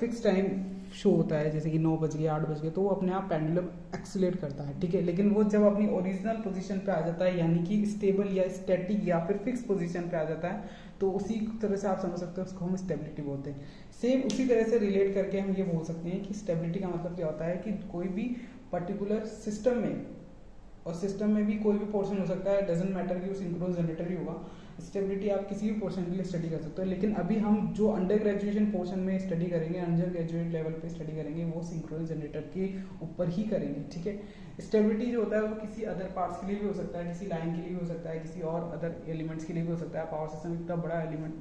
फिक्स टाइम शो होता है, जैसे कि 9 बज गए 8 बज गए, तो वो अपने आप पेंडुलम एक्सीलेट करता है, ठीक है। लेकिन वो जब अपनी ओरिजिनल पोजीशन पे आ जाता है, यानी कि स्टेबल या स्टैटिक या फिर फिक्स पोजीशन पे आ जाता है, तो उसी तरह से आप समझ सकते हो उसको हम स्टेबिलिटी बोलते हैं। सेम उसी तरह से रिलेट करके हम ये बोल सकते हैं कि स्टेबिलिटी का मतलब क्या होता है कि कोई भी पर्टिकुलर सिस्टम में, और सिस्टम में भी कोई भी पोर्शन हो सकता है, डजेंट मैटर कि वो सिंक्रोनस जनरेटर ही होगा, स्टेबिलिटी आप किसी भी पोर्शन के लिए स्टडी कर सकते हो। लेकिन अभी हम जो अंडर ग्रेजुएशन पोर्शन में स्टडी करेंगे, अंडर ग्रेजुएट लेवल पे स्टडी करेंगे, वो सिंक्रोनस जनरेटर के ऊपर ही करेंगे, ठीक है। स्टेबिलिटी जो होता है वो किसी अदर पार्ट्स के लिए भी हो सकता है, किसी लाइन के लिए भी हो सकता है, किसी और अदर एलिमेंट्स के लिए भी हो सकता है। पावर सिस्टम इतना बड़ा एलिमेंट,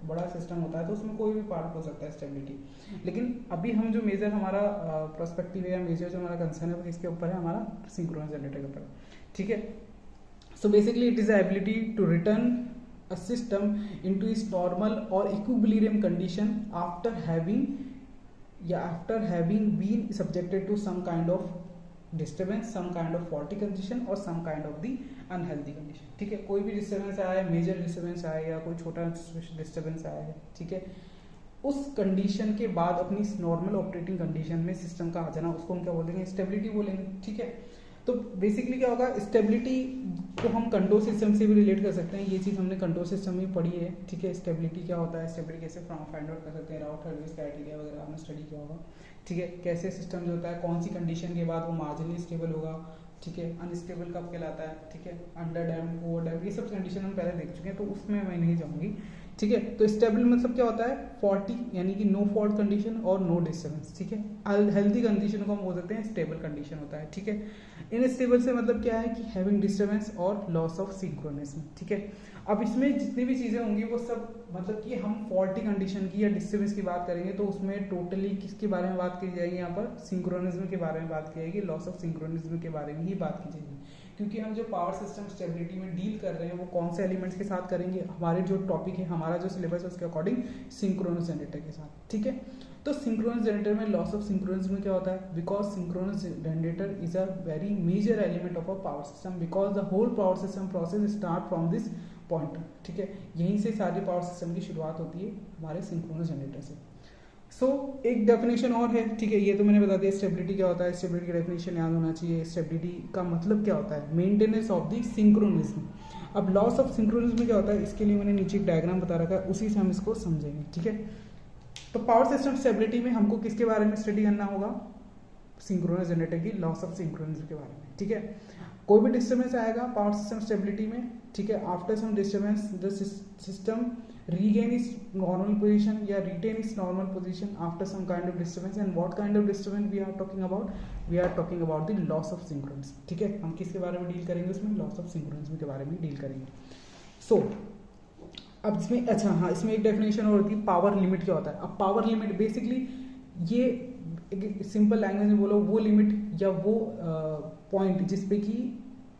बड़ा सिस्टम होता है, तो उसमें कोई भी पार्ट हो सकता है स्टेबिलिटी। लेकिन अभी हम जो मेजर हमारा प्रोस्पेक्टिव है या मेजर जो हमारा कंसर्न है वो किसके ऊपर है, हमारा सिंक्रोनस जनरेटर के ऊपर, ठीक है। So basically it is the ability to return a system into its normal or equilibrium condition after having been subjected to some kind of disturbance, some kind of faulty condition or some kind of the unhealthy condition, ठीक है। कोई भी disturbance आया है, major disturbance आया या कोई छोटा डिस्टर्बेंस आया है, ठीक है, उस कंडीशन के बाद अपनी नॉर्मल ऑपरेटिंग कंडीशन में सिस्टम का आ जाना, उसको हम क्या बोलेंगे, स्टेबिलिटी बोलेंगे, ठीक है। तो बेसिकली क्या होगा, स्टेबिलिटी को हम कंट्रोल सिस्टम से भी रिलेट कर सकते हैं, ये चीज़ हमने कंट्रोल सिस्टम में पढ़ी है, ठीक है। स्टेबिलिटी क्या होता है, स्टेबिलिटी कैसे फाइंड आउट कर सकते हैं, राउट सर्विस क्राइटेरिया वगैरह आपने स्टडी किया होगा, ठीक है। कैसे सिस्टम जो होता है, कौन सी कंडीशन के बाद वो मार्जिनली स्टेबल होगा, ठीक है। अनस्टेबल कब कहलाता है, ठीक है, अंडर डैम्ड, ओवर डैम्ड, ये सब कंडीशन हम पहले देख चुके हैं, तो उसमें मैं नहीं जाऊंगी, ठीक है। तो स्टेबल मतलब क्या होता है, 40 यानी कि नो फॉल्ट कंडीशन और नो डिस्टर्बेंस, ठीक है। हेल्दी कंडीशन को हम बोल सकते हैं स्टेबल कंडीशन होता है, ठीक है। इनस्टेबल से मतलब क्या है कि हैविंग डिस्टर्बेंस और लॉस ऑफ सिंक्रोनिज्म, ठीक है। अब इसमें जितनी भी चीज़ें होंगी वो सब मतलब कि हम फॉल्टी कंडीशन की या डिस्टर्बेंस की बात करेंगे तो उसमें टोटली किसके बारे में बात की जाएगी, यहाँ पर सिंक्रोनिज्म के बारे में बात की जाएगी, लॉस ऑफ सिंक्रोनिज्म के बारे में ही बात की जाएगी, क्योंकि हम जो पावर सिस्टम स्टेबिलिटी में डील कर रहे हैं वो कौन से एलिमेंट्स के साथ करेंगे, हमारे जो टॉपिक है, हमारा जो सिलेबस है उसके अकॉर्डिंग सिंक्रोनस जनरेटर के साथ, ठीक है। तो सिंक्रोनस जनरेटर में लॉस ऑफ सिंक्रोनिज्म क्या होता है, because synchronous generator is a very major element of a power system, because the whole power system process start from this point, ठीक है। यहीं से सारी पावर सिस्टम की शुरुआत होती है हमारे सिंक्रोनस जनरेटर से। सो एक डेफिनेशन और है, ठीक है, ये तो मैंने बता दिया स्टेबिलिटी क्या होता है, स्टेबिलिटी का डेफिनेशन याद होना चाहिए, स्टेबिलिटी का मतलब क्या होता है, मेंटेनेंस ऑफ द सिंक्रोनिज्म। अब लॉस ऑफ सिंक्रोनिज्म क्या होता है, इसके लिए मैंने नीचे एक डायग्राम बता रखा है, उसी से हम इसको समझेंगे, ठीक है। तो पावर सिस्टम स्टेबिलिटी में हमको किसके बारे में स्टडी करना होगा, सिंक्रोनस जनरेटर की लॉस ऑफ सिंक्रोनिज्म के बारे में, ठीक है। कोई भी डिस्टर्बेंस आएगा पावर सिस्टम स्टेबिलिटी में, ठीक है, after some disturbance the system regain its normal position या retain its normal position after some kind of disturbance, and what kind of disturbance we are talking about, we are talking about the loss of synchronism, ठीक है। हम किसके बारे में deal करेंगे उसमें, loss of synchronism के बारे में डील करेंगे। सो अब इसमें अच्छा हाँ, इसमें एक डेफिनेशन और होती है पावर लिमिट क्या होता है। अब पावर लिमिट बेसिकली ये सिंपल लैंग्वेज में बोलो वो लिमिट या वो पॉइंट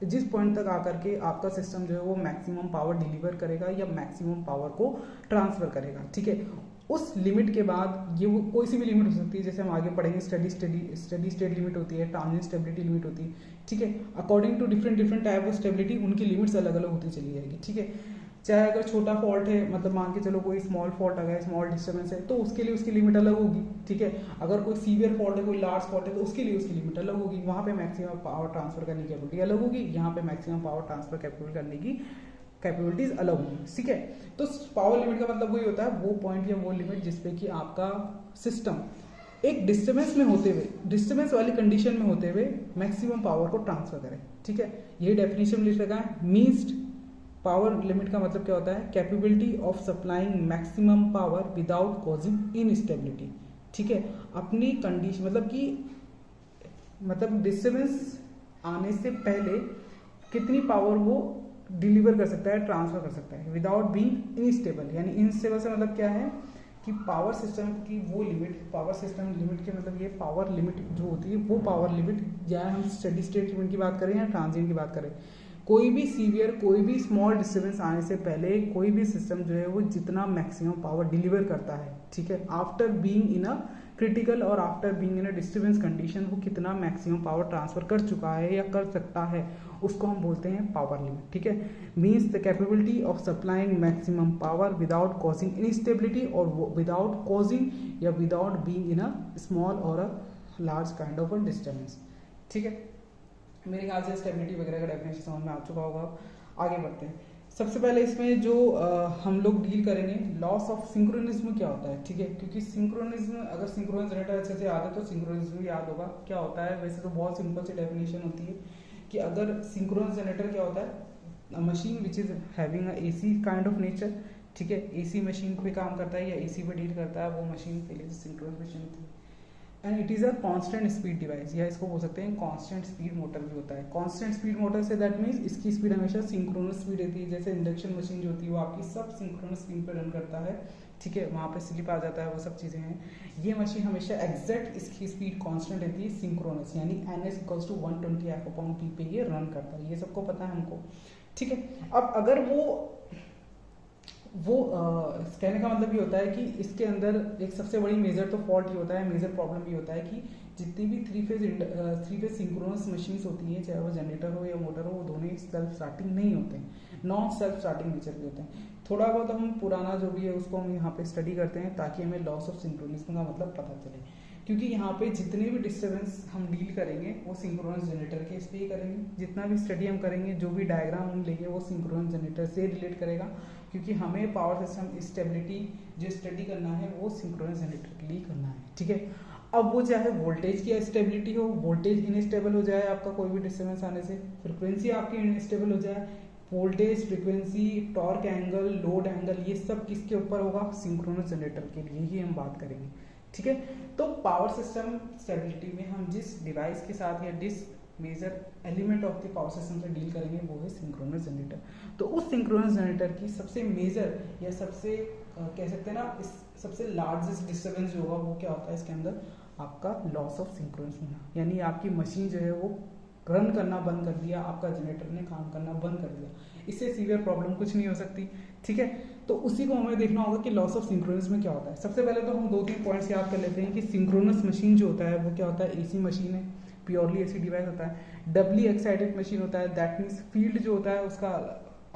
जिस पॉइंट तक आकर के आपका सिस्टम जो है वो मैक्सिमम पावर डिलीवर करेगा या मैक्सिमम पावर को ट्रांसफर करेगा, ठीक है। उस लिमिट के बाद ये वो कोई सी भी लिमिट हो सकती है, जैसे हम आगे पढ़ेंगे स्टेडी स्टेट लिमिट होती है, ट्रांजिएंट स्टेबिलिटी लिमिट होती है, ठीक है। According to different type of stability उनकी लिमिट्स अलग अलग होती चली जाएगी, ठीक है। चाहे अगर छोटा फॉल्ट है, मतलब मान के चलो कोई स्मॉल फॉल्ट आ गया, स्मॉल डिस्टर्बेंस है, तो उसके लिए उसकी लिमिट अलग होगी, ठीक है। अगर कोई सीवियर फॉल्ट है, कोई लार्ज फॉल्ट है, तो उसके लिए उसकी लिमिट अलग होगी, वहाँ पे मैक्सिमम पावर ट्रांसफर करने की कैपेबिलिटी अलग होगी, यहाँ पे मैक्सिमम पावर ट्रांसफर कैपेबल करने की कैपेबिलिटीज अलग होगी, ठीक है। तो पावर लिमिट का मतलब वही होता है, वो पॉइंट या वो लिमिट जिसपे कि आपका सिस्टम एक डिस्टर्बेंस में होते हुए, डिस्टर्बेंस वाली कंडीशन में होते हुए मैक्सिमम पावर को ट्रांसफर करे, ठीक है। यही डेफिनेशन लिख रखा है। मीन्स पावर लिमिट का मतलब क्या होता है, capability of supplying maximum power without causing instability, ठीक है। अपनी कंडीशन मतलब डिस्टर्बेंस आने से पहले कितनी पावर वो डिलीवर कर सकता है, ट्रांसफर कर सकता है, विदाउट बीइंग इनस्टेबल। यानी इनस्टेबल से मतलब क्या है कि पावर सिस्टम की वो लिमिट, पावर सिस्टम लिमिट के मतलब ये पावर लिमिट जो होती है वो पावर लिमिट, या हम स्टेडी स्टेट लिमिट की बात करें या ट्रांजिएंट की बात करें, कोई भी सीवियर कोई भी स्मॉल डिस्टर्बेंस आने से पहले कोई भी सिस्टम जो है वो जितना मैक्सिमम पावर डिलीवर करता है, ठीक है, after being in a critical और after being in a disturbance condition, वो कितना मैक्सिमम पावर ट्रांसफर कर चुका है या कर सकता है, उसको हम बोलते हैं पावर लिमिट, ठीक है। Means the capability of supplying maximum power without causing instability और विदाउट कॉजिंग या without being in a small और a large kind of a disturbance, ठीक है। मेरे ख्याल से स्टेबिलिटी वगैरह का डेफिनेशन समझ में आ चुका होगा। आगे बढ़ते हैं। सबसे पहले इसमें जो हम लोग डील करेंगे, लॉस ऑफ सिंक्रोनिज्म क्या होता है, ठीक है, क्योंकि सिंक्रोनिज्म अगर सिंक्रोनस जनरेटर अच्छे से याद है तो सिंक्रोनिज्म भी याद होगा क्या होता है। वैसे तो बहुत सिंपल सी डेफिनेशन होती है कि अगर सिंक्रोनस जनरेटर क्या होता है, machine which is having a AC kind of nature, ठीक है, एसी मशीन पे काम करता है या एसी पे डील करता है, वो मशीन के लिए सिंक्रोनस मशीन होती है। And it is a constant speed device, या इसको बोल सकते हैं कांस्टेंट स्पीड मोटर भी होता है। Constant speed motor say that means इसकी स्पीड हमेशा सिंक्रोनस स्पीड रहती है। जैसे इंडक्शन मशीन जो होती है वो आपकी सब सिंक्रोनस स्पीड पे रन करता है, ठीक है, वहाँ पे स्लिप आ जाता है, वो सब चीज़ें हैं। ये मशीन हमेशा एग्जैक्ट इसकी स्पीड कांस्टेंट रहती है सिंक्रोनस, यानी NS = 120 F/P पे ये रन करता है, ये सबको पता है हमको, ठीक है। अब अगर वो कहने का मतलब ये होता है कि इसके अंदर एक सबसे बड़ी मेजर तो फॉल्ट ये होता है, मेजर प्रॉब्लम ये होता है कि जितनी भी थ्री फेज सिंक्रोनस मशीन्स होती हैं, चाहे वो जनरेटर हो या मोटर हो, वो दोनों ही सेल्फ स्टार्टिंग नहीं होते हैं, नॉन सेल्फ स्टार्टिंग नेचर के होते हैं। थोड़ा बहुत हम पुराना जो भी है उसको हम यहाँ पे स्टडी करते हैं ताकि हमें लॉस ऑफ सिंक्रोनिज्म का मतलब पता चले, क्योंकि यहाँ पे जितने भी डिस्टर्बेंस हम डील करेंगे वो सिंक्रोनस जनरेटर के इस पे ही करेंगे। जितना भी स्टडी हम करेंगे, जो भी डायग्राम हम लेंगे वो सिंक्रोनस जनरेटर से रिलेट करेगा, क्योंकि हमें पावर सिस्टम स्टेबिलिटी जो स्टडी करना है वो सिंक्रोनस जनरेटर के लिए करना है, ठीक है। अब वो चाहे वोल्टेज की स्टेबिलिटी हो, वोल्टेज इनस्टेबल हो जाए आपका कोई भी डिस्टर्बेंस आने से, फ्रिक्वेंसी आपकी इनस्टेबल हो जाए, voltage, frequency, torque angle, load angle, ये सब किसके ऊपर होगा? सिंक्रोनस जनरेटर के लिए ही हम बात करेंगे। ठीक है, तो पावर सिस्टम स्टेबिलिटी में हम जिस डिवाइस के साथ या जिस major element of the power system से डील करेंगे वो है सिंक्रोनस जनरेटर। तो उस सिंक्रोनस जनरेटर की सबसे मेजर या सबसे कह सकते हैं ना, इस सबसे लार्जेस्ट डिस्टर्बेंस जो होगा वो क्या होता है इसके अंदर? आपका लॉस ऑफ सिंक्रोनस होना, यानी आपकी मशीन जो है वो रन करना बंद कर दिया, आपका जनरेटर ने काम करना बंद कर दिया। इससे सीवियर प्रॉब्लम कुछ नहीं हो सकती। ठीक है, तो उसी को हमें देखना होगा कि लॉस ऑफ सिंक्रोनस में क्या होता है। सबसे पहले तो हम 2-3 पॉइंट्स याद कर लेते हैं कि सिंक्रोनस मशीन जो होता है वो क्या होता है? एसी मशीन है, प्योरली एसी डिवाइस होता है। डबली एक्साइटेड मशीन होता है, दैट मीन्स फील्ड जो होता है उसका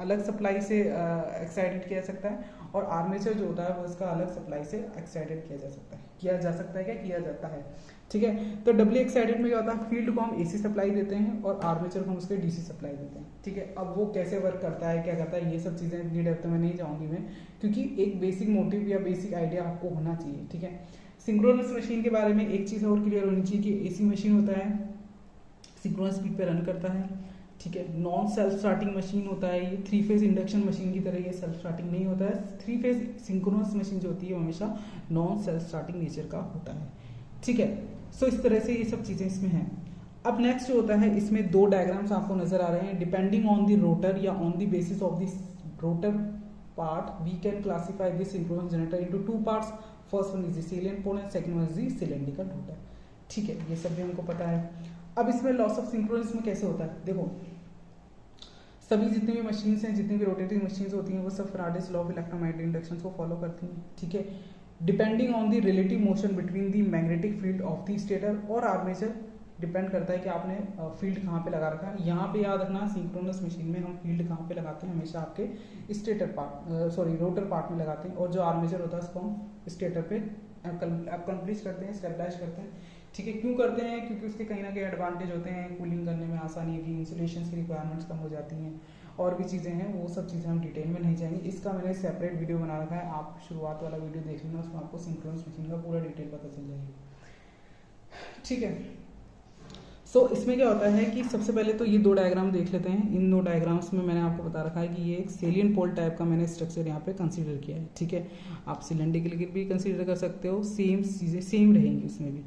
अलग सप्लाई से एक्साइटेड किया जा सकता है, और आर्मेचर जो होता है वो इसका अलग सप्लाई से एक्साइटेड किया जा सकता है। किया जाता है। ठीक है, तो डबली एक्साइटेड में क्या होता है? फील्ड को हम एसी सप्लाई देते हैं और आर्मेचर को हम उसके डीसी सप्लाई देते हैं। ठीक है, अब वो कैसे वर्क करता है, क्या करता है, ये सब चीजें इतनी डेप्थ में नहीं जाऊंगी मैं, क्योंकि एक बेसिक मोटिव या बेसिक आइडिया आपको होना चाहिए। ठीक है, सिंक्रोनस मशीन के बारे में एक चीज और क्लियर होनी चाहिए कि एसी मशीन होता है, सिंक्रोनस स्पीड पे रन करता है। ठीक है, नॉन सेल्फ स्टार्टिंग मशीन होता है, ये 3 फेज इंडक्शन मशीन की तरह ये सेल्फ स्टार्टिंग नहीं होता है। 3 फेज सिंक्रोनस मशीन जो होती है हमेशा नॉन सेल्फ स्टार्टिंग नेचर का होता है। ठीक है, सो इस तरह से ये सब चीजें इसमें हैं। अब नेक्स्ट जो होता है, इसमें 2 डायग्राम्स आपको नजर आ रहे हैं। डिपेंडिंग ऑन द रोटर या on the basis of this rotor part we can classify this synchronous generator into 2 parts. First one is the salient pole and second one is the cylindrical rotor. ठीक है, ये सब भी हमको पता है। अब इसमें लॉस ऑफ सिंक्रोनस में कैसे होता है? देखो, सभी जितनी भी मशीन्स हैं, जितनी भी रोटेटिंग मशीन्स होती हैं, वो सब Faraday's law of electromagnetic induction को फॉलो करती हैं। ठीक है, depending on the relative motion between the magnetic field of the stator और आर्मेचर, डिपेंड करता है कि आपने फील्ड कहाँ पे लगा रखा है। यहाँ पे याद रखना, सिंक्रोनस मशीन में हम फील्ड कहाँ पे लगाते हैं? हमेशा आपके स्टेटर पार्ट रोटर पार्ट में लगाते हैं, और जो आर्मेचर होता है उसको हम स्टेटर पे अकम्प्लिश करते हैं, स्टेबलाइज करते हैं। ठीक है, क्यों करते हैं? क्योंकि उसके कहीं ना कहीं एडवांटेज होते हैं, कूलिंग करने में आसानी होगी, इंसुलेशन की रिक्वायरमेंट्स कम हो जाती हैं, और भी चीज़ें हैं, वो सब चीज़ें हम डिटेल में नहीं जाएंगे। इसका मैंने सेपरेट वीडियो बना रखा है, आप शुरुआत वाला वीडियो देख लेना, उसमें आपको सिंक्रोनस मशीन का पूरा डिटेल पता चल जाएगी। ठीक है, सो इसमें क्या होता है कि सबसे पहले तो ये 2 डायग्राम देख लेते हैं। इन 2 डायग्राम्स में मैंने आपको बता रखा है कि ये एक सेलियन पोल टाइप का मैंने स्ट्रक्चर यहाँ पे कंसीडर किया है। ठीक है, आप सिलेंड्रिकल भी कंसीडर कर सकते हो, सेम चीज़ें सेम रहेंगी उसमें भी।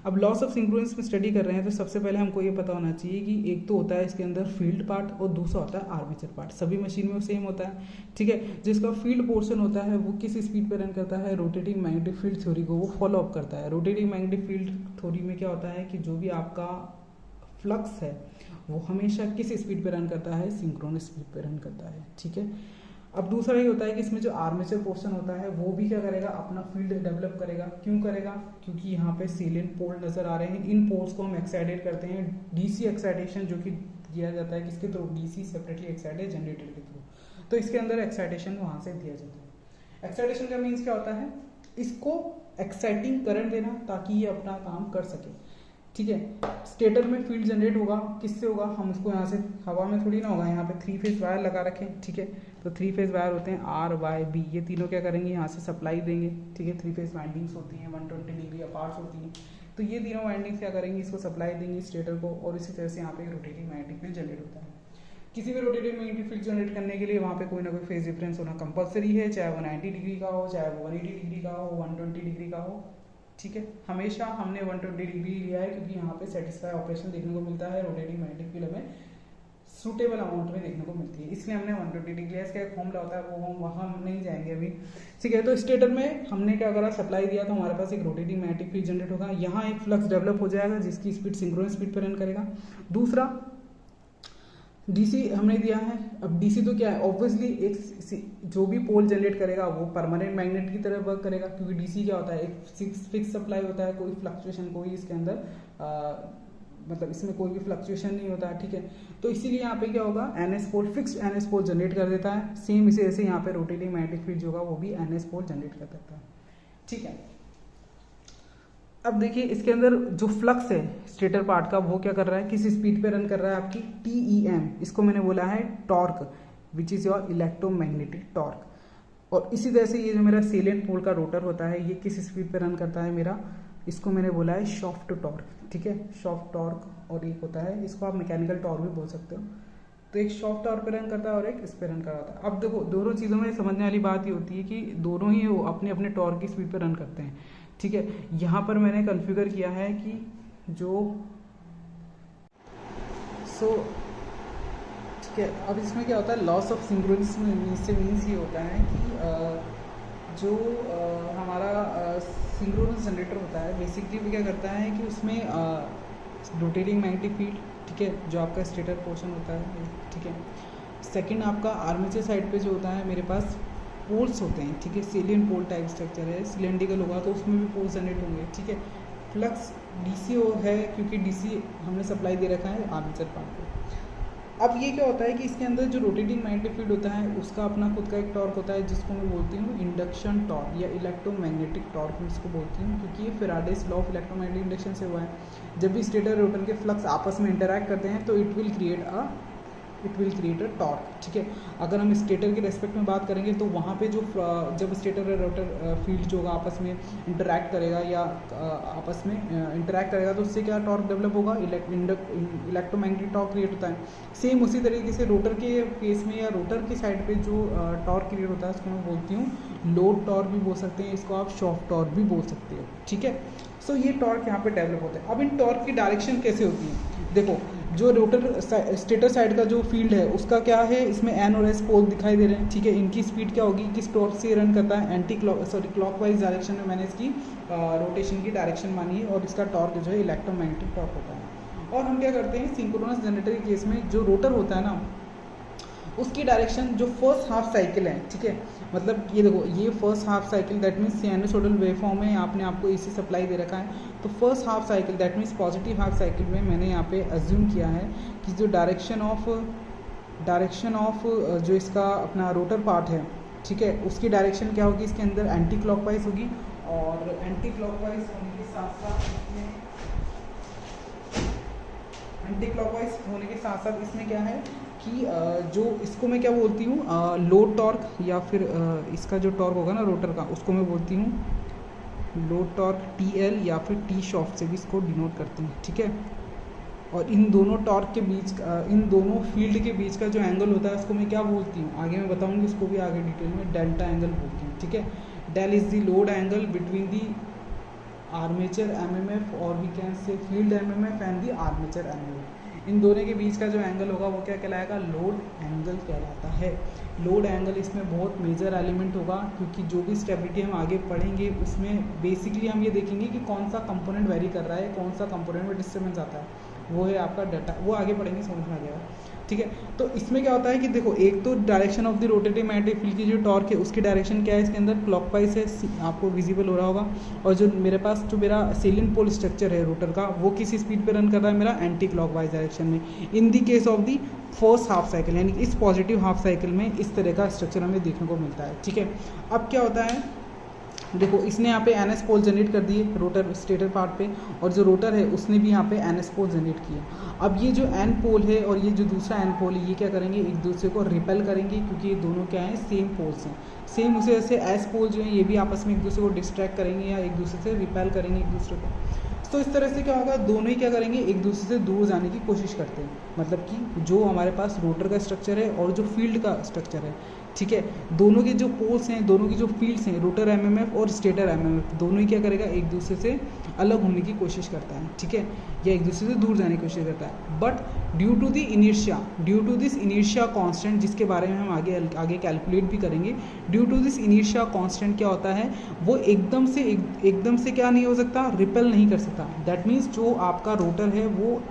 अब लॉस ऑफ सिंक्रोनस में स्टडी कर रहे हैं तो सबसे पहले हमको ये पता होना चाहिए कि एक तो होता है इसके अंदर फील्ड पार्ट और दूसरा होता है आर्मेचर पार्ट। सभी मशीन में वो सेम होता है। ठीक है, जिसका फील्ड पोर्शन होता है वो किस स्पीड पर रन करता है? रोटेटिंग मैग्नेटिक फील्ड थ्योरी को वो फॉलो अप करता है। रोटेटिंग मैग्नेटिक फील्ड थ्योरी में क्या होता है कि जो भी आपका फ्लक्स है वो हमेशा किस स्पीड पे रन करता है? सिंक्रोनस स्पीड पे रन करता है। ठीक है, अब दूसरा ये होता है कि इसमें जो आर्मेचर पोर्शन होता है वो भी क्या करेगा? अपना फील्ड डेवलप करेगा। क्यों करेगा? क्योंकि यहाँ पे सेलियंट पोल नजर आ रहे हैं, इन पोल्स को हम एक्साइटेड करते हैं डीसी एक्साइटेशन, जो कि दिया जाता है किसके through? DC separately excited generator के थ्रू। तो इसके अंदर एक्साइटेशन वहां से दिया जाता है। एक्साइटेशन का मीन्स क्या होता है? इसको एक्साइटिंग करंट देना ताकि ये अपना काम कर सके। ठीक है, स्टेटर में फील्ड जनरेट होगा, किससे होगा? हम इसको यहाँ से, हवा में थोड़ी ना होगा, यहाँ पे 3 फेज वायर लगा रखें। ठीक है, तो 3 फेज वायर होते हैं आर वाई बी, ये तीनों क्या करेंगे? यहाँ से सप्लाई देंगे। ठीक है, 3 फेज वाइंडिंग्स होती हैं, 120 डिग्री अपार्ट होती हैं, तो ये तीनों वाइंडिंग्स क्या करेंगी? इसको सप्लाई देंगी स्टेटर को, और इसी तरह से यहाँ पे रोटेटिंग मैग्नेटिक फील्ड जनरेट होता है। किसी भी रोटेटिंग मैग्नेटिक फील्ड जनरेट करने के लिए वहाँ पे कोई ना कोई फेज डिफरेंस होना कंपलसरी है, चाहे वो 90 डिग्री का हो, चाहे वो 180 डिग्री का हो, 120 डिग्री का हो। ठीक है, हमेशा हमने 120 डिग्री लिया है क्योंकि यहाँ पे सेटिस्फाई ऑपरेशन देखने को मिलता है, रोटेटिंग मैग्नेटिक फील्ड हमें सूटेबल अमाउंट में देखने को मिलती है, इसलिए हमने 120 डिग्री लिया। इसका एक फॉर्मूला होता है, वो हम वहाँ नहीं जाएंगे अभी। ठीक है, तो स्टेटर में हमने क्या करा? सप्लाई दिया, तो हमारे पास एक रोटेटिंग मैग्नेटिक फील्ड जनरेट होगा, यहाँ एक फ्लक्स डेवलप हो जाएगा जिसकी स्पीड सिंक्रोनस स्पीड पर रन करेगा। दूसरा डीसी हमने दिया है। अब डीसी तो क्या है? ऑब्वियसली एक जो भी पोल जनरेट करेगा वो परमानेंट मैग्नेट की तरह वर्क करेगा, क्योंकि डीसी क्या होता है? एक फिक्स सप्लाई होता है, कोई फ्लक्चुएशन, कोई इसके अंदर मतलब इसमें कोई भी फ्लक्चुएशन नहीं होता है। ठीक है, तो इसीलिए यहाँ पे क्या होगा? एनएस पोल, फिक्स्ड एनएस पोल जनरेट कर देता है। सेम इसे ऐसे यहाँ पे रोटेटिंग मैग्नेटिक फील्ड जो होगा वो भी एनएस पोल जनरेट कर देता है। ठीक है, अब देखिए इसके अंदर जो फ्लक्स है स्टेटर पार्ट का वो क्या कर रहा है? किस स्पीड पे रन कर रहा है? आपकी TEM, इसको मैंने बोला है torque, which is your electromagnetic torque. और इसी तरह से ये जो मेरा सेलियंट पोल का रोटर होता है ये किस स्पीड पे रन करता है? मेरा इसको मैंने बोला है सॉफ्ट टॉर्क, ठीक है, सॉफ्ट टॉर्क, और एक होता है, इसको आप मैकेनिकल टॉर्क भी बोल सकते हो। तो एक सॉफ्ट टॉर्क पे रन करता है और एक इस पे रन करता है। अब देखो दोनों चीज़ों में समझने वाली बात ये होती है कि दोनों ही अपने अपने टॉर्क की स्पीड पे रन करते हैं, ठीक है। यहाँ पर मैंने कॉन्फ़िगर किया है कि जो ठीक है, अब इसमें क्या होता है, लॉस ऑफ सिंक्रोनिस से मीन्स ये होता है कि जो हमारा सिंक्रोनस जनरेटर होता है बेसिकली वो क्या करता है कि उसमें रोटेटिंग मैग्नेटिक फील्ड, ठीक है, जो आपका स्टेटर पोर्शन होता है, ठीक है। सेकंड आपका आर्मेचर साइड पे जो होता है मेरे पास पोल्स होते हैं, ठीक है, सेलियन पोल टाइप स्ट्रक्चर है, सिलेंड्रिकल होगा तो उसमें भी पोल्स जनरेट होंगे, ठीक है। फ्लक्स डीसी है क्योंकि डीसी हमने सप्लाई दे रखा है आर्मेचर पार्ट को। अब ये क्या होता है कि इसके अंदर जो रोटेटिंग मैग्नेटिक फील्ड होता है उसका अपना खुद का एक टॉर्क होता है जिसको मैं बोलती हूँ इंडक्शन टॉर्क या इलेक्ट्रोमैग्नेटिक टॉर्क मैं इसको बोलती हूँ, क्योंकि ये Faraday's law of electromagnetic induction से हुआ है। जब भी स्टेटर रोटर के फ्लक्स आपस में इंटरैक्ट करते हैं तो it will create a torque, ठीक है। अगर हम स्टेटर के रेस्पेक्ट में बात करेंगे तो वहाँ पे जो जब स्टेटर और रोटर फील्ड जो होगा आपस में इंटरैक्ट करेगा या आपस में इंटरैक्ट करेगा तो उससे क्या टॉर्क डेवलप होगा, इलेक्ट्रोमैग्नेटिक टॉर्क क्रिएट होता है। सेम उसी तरीके से रोटर के केस में या रोटर की साइड पे जो टॉर्क क्रिएट होता है उसको मैं बोलती हूँ लोड टॉर्क भी बोल सकते हैं, इसको आप सॉफ्ट टॉर्क भी बोल सकते हो, ठीक है। सो ये टॉर्क यहाँ पे डेवलप होता है। अब इन टॉर्क की डायरेक्शन कैसे होती है, देखो जो रोटर स्टेटर साइड का जो फील्ड है उसका क्या है, इसमें एन और एस पोल दिखाई दे रहे हैं, ठीक है। इनकी स्पीड क्या होगी, किस टॉर्क से रन करता है, क्लॉकवाइज डायरेक्शन में मैंने इसकी रोटेशन की डायरेक्शन मानी है, और इसका टॉर्क जो है इलेक्ट्रोमैग्नेटिक टॉर्क होता है। और हम क्या करते हैं सिंक्रोनस जनरेटर के केस में जो रोटर होता है ना उसकी डायरेक्शन जो फर्स्ट हाफ साइकिल है, ठीक है, मतलब ये देखो ये first half cycle that means sinusoidal waveform है, आपने आपको एसी सप्लाई दे रखा है, तो first half cycle that means positive half cycle में मैंने यहाँ पे अज्यूम किया है कि जो डायरेक्शन ऑफ जो इसका अपना रोटर पार्ट है, ठीक है, उसकी डायरेक्शन क्या होगी, इसके अंदर एंटी क्लॉकवाइज होगी, और एंटी क्लॉकवाइज होने के साथ साथ इसमें क्या है कि जो इसको मैं क्या बोलती हूँ लोड टॉर्क, या फिर इसका जो टॉर्क होगा ना रोटर का उसको मैं बोलती हूँ लोड टॉर्क TL या फिर टी शॉफ्ट से भी इसको डिनोट करते हैं, ठीक है। और इन दोनों टॉर्क के बीच इन दोनों फील्ड के बीच का जो एंगल होता है उसको मैं क्या बोलती हूँ, आगे मैं बताऊँगी उसको भी आगे डिटेल में, डेल्टा एंगल बोलती हूँ, ठीक है। Del is the load angle between the armature MMF और we can say field MMF and the armature MMF। इन दोनों के बीच का जो एंगल होगा वो क्या कहलाएगा, लोड एंगल कहलाता है। लोड एंगल इसमें बहुत मेजर एलिमेंट होगा, क्योंकि जो भी स्टेबिलिटी हम आगे पढ़ेंगे उसमें बेसिकली हम ये देखेंगे कि कौन सा कंपोनेंट वेरी कर रहा है, कौन सा कंपोनेंट में डिस्टर्बेंस आता है, वो है आपका डाटा, वो आगे पढ़ेंगे समझ में आ जाएगा, ठीक है। तो इसमें क्या होता है कि देखो एक तो direction of the rotating magnetic field की जो टॉर्क है उसकी डायरेक्शन क्या है, इसके अंदर क्लॉकवाइज है, आपको विजिबल हो रहा होगा, और जो मेरे पास जो मेरा सेलियन पोल स्ट्रक्चर है रोटर का वो किसी स्पीड पे रन कर रहा है, मेरा एंटी क्लॉकवाइज डायरेक्शन में, in the case of the first half cycle, यानी इस पॉजिटिव हाफ साइकिल में इस तरह का स्ट्रक्चर हमें देखने को मिलता है, ठीक है। अब क्या होता है, देखो इसने यहाँ पे NS पोल जनरेट कर दिए रोटर स्टेटर पार्ट पे, और जो रोटर है उसने भी यहाँ पे NS पोल जनरेट किया। अब ये जो N पोल है और ये जो दूसरा N पोल है ये क्या करेंगे, एक दूसरे को रिपेल करेंगे, क्योंकि ये दोनों क्या हैं, सेम पोल्स हैं। सेम उसी वजह से S पोल जो है ये भी आपस में एक दूसरे को डिस्ट्रैक्ट करेंगे या एक दूसरे से रिपेल करेंगे एक दूसरे को। तो इस तरह से क्या होगा, दोनों ही क्या करेंगे, एक दूसरे से दूर जाने की कोशिश करते हैं, मतलब कि जो हमारे पास रोटर का स्ट्रक्चर है और जो फील्ड का स्ट्रक्चर है, ठीक है, दोनों के जो पोल्स हैं, दोनों की जो फील्ड्स हैं, रोटर MMF और स्टेटर MMF, दोनों ही क्या करेगा, एक दूसरे से अलग होने की कोशिश करता है, ठीक है, या एक दूसरे से दूर जाने की कोशिश करता है। But due to this inertia constant, जिसके बारे में हम आगे कैलकुलेट भी करेंगे, due to this inertia constant क्या होता है, वो एकदम से क्या नहीं हो सकता, रिपेल नहीं कर सकता। दैट मीन्स जो आपका रोटर है वो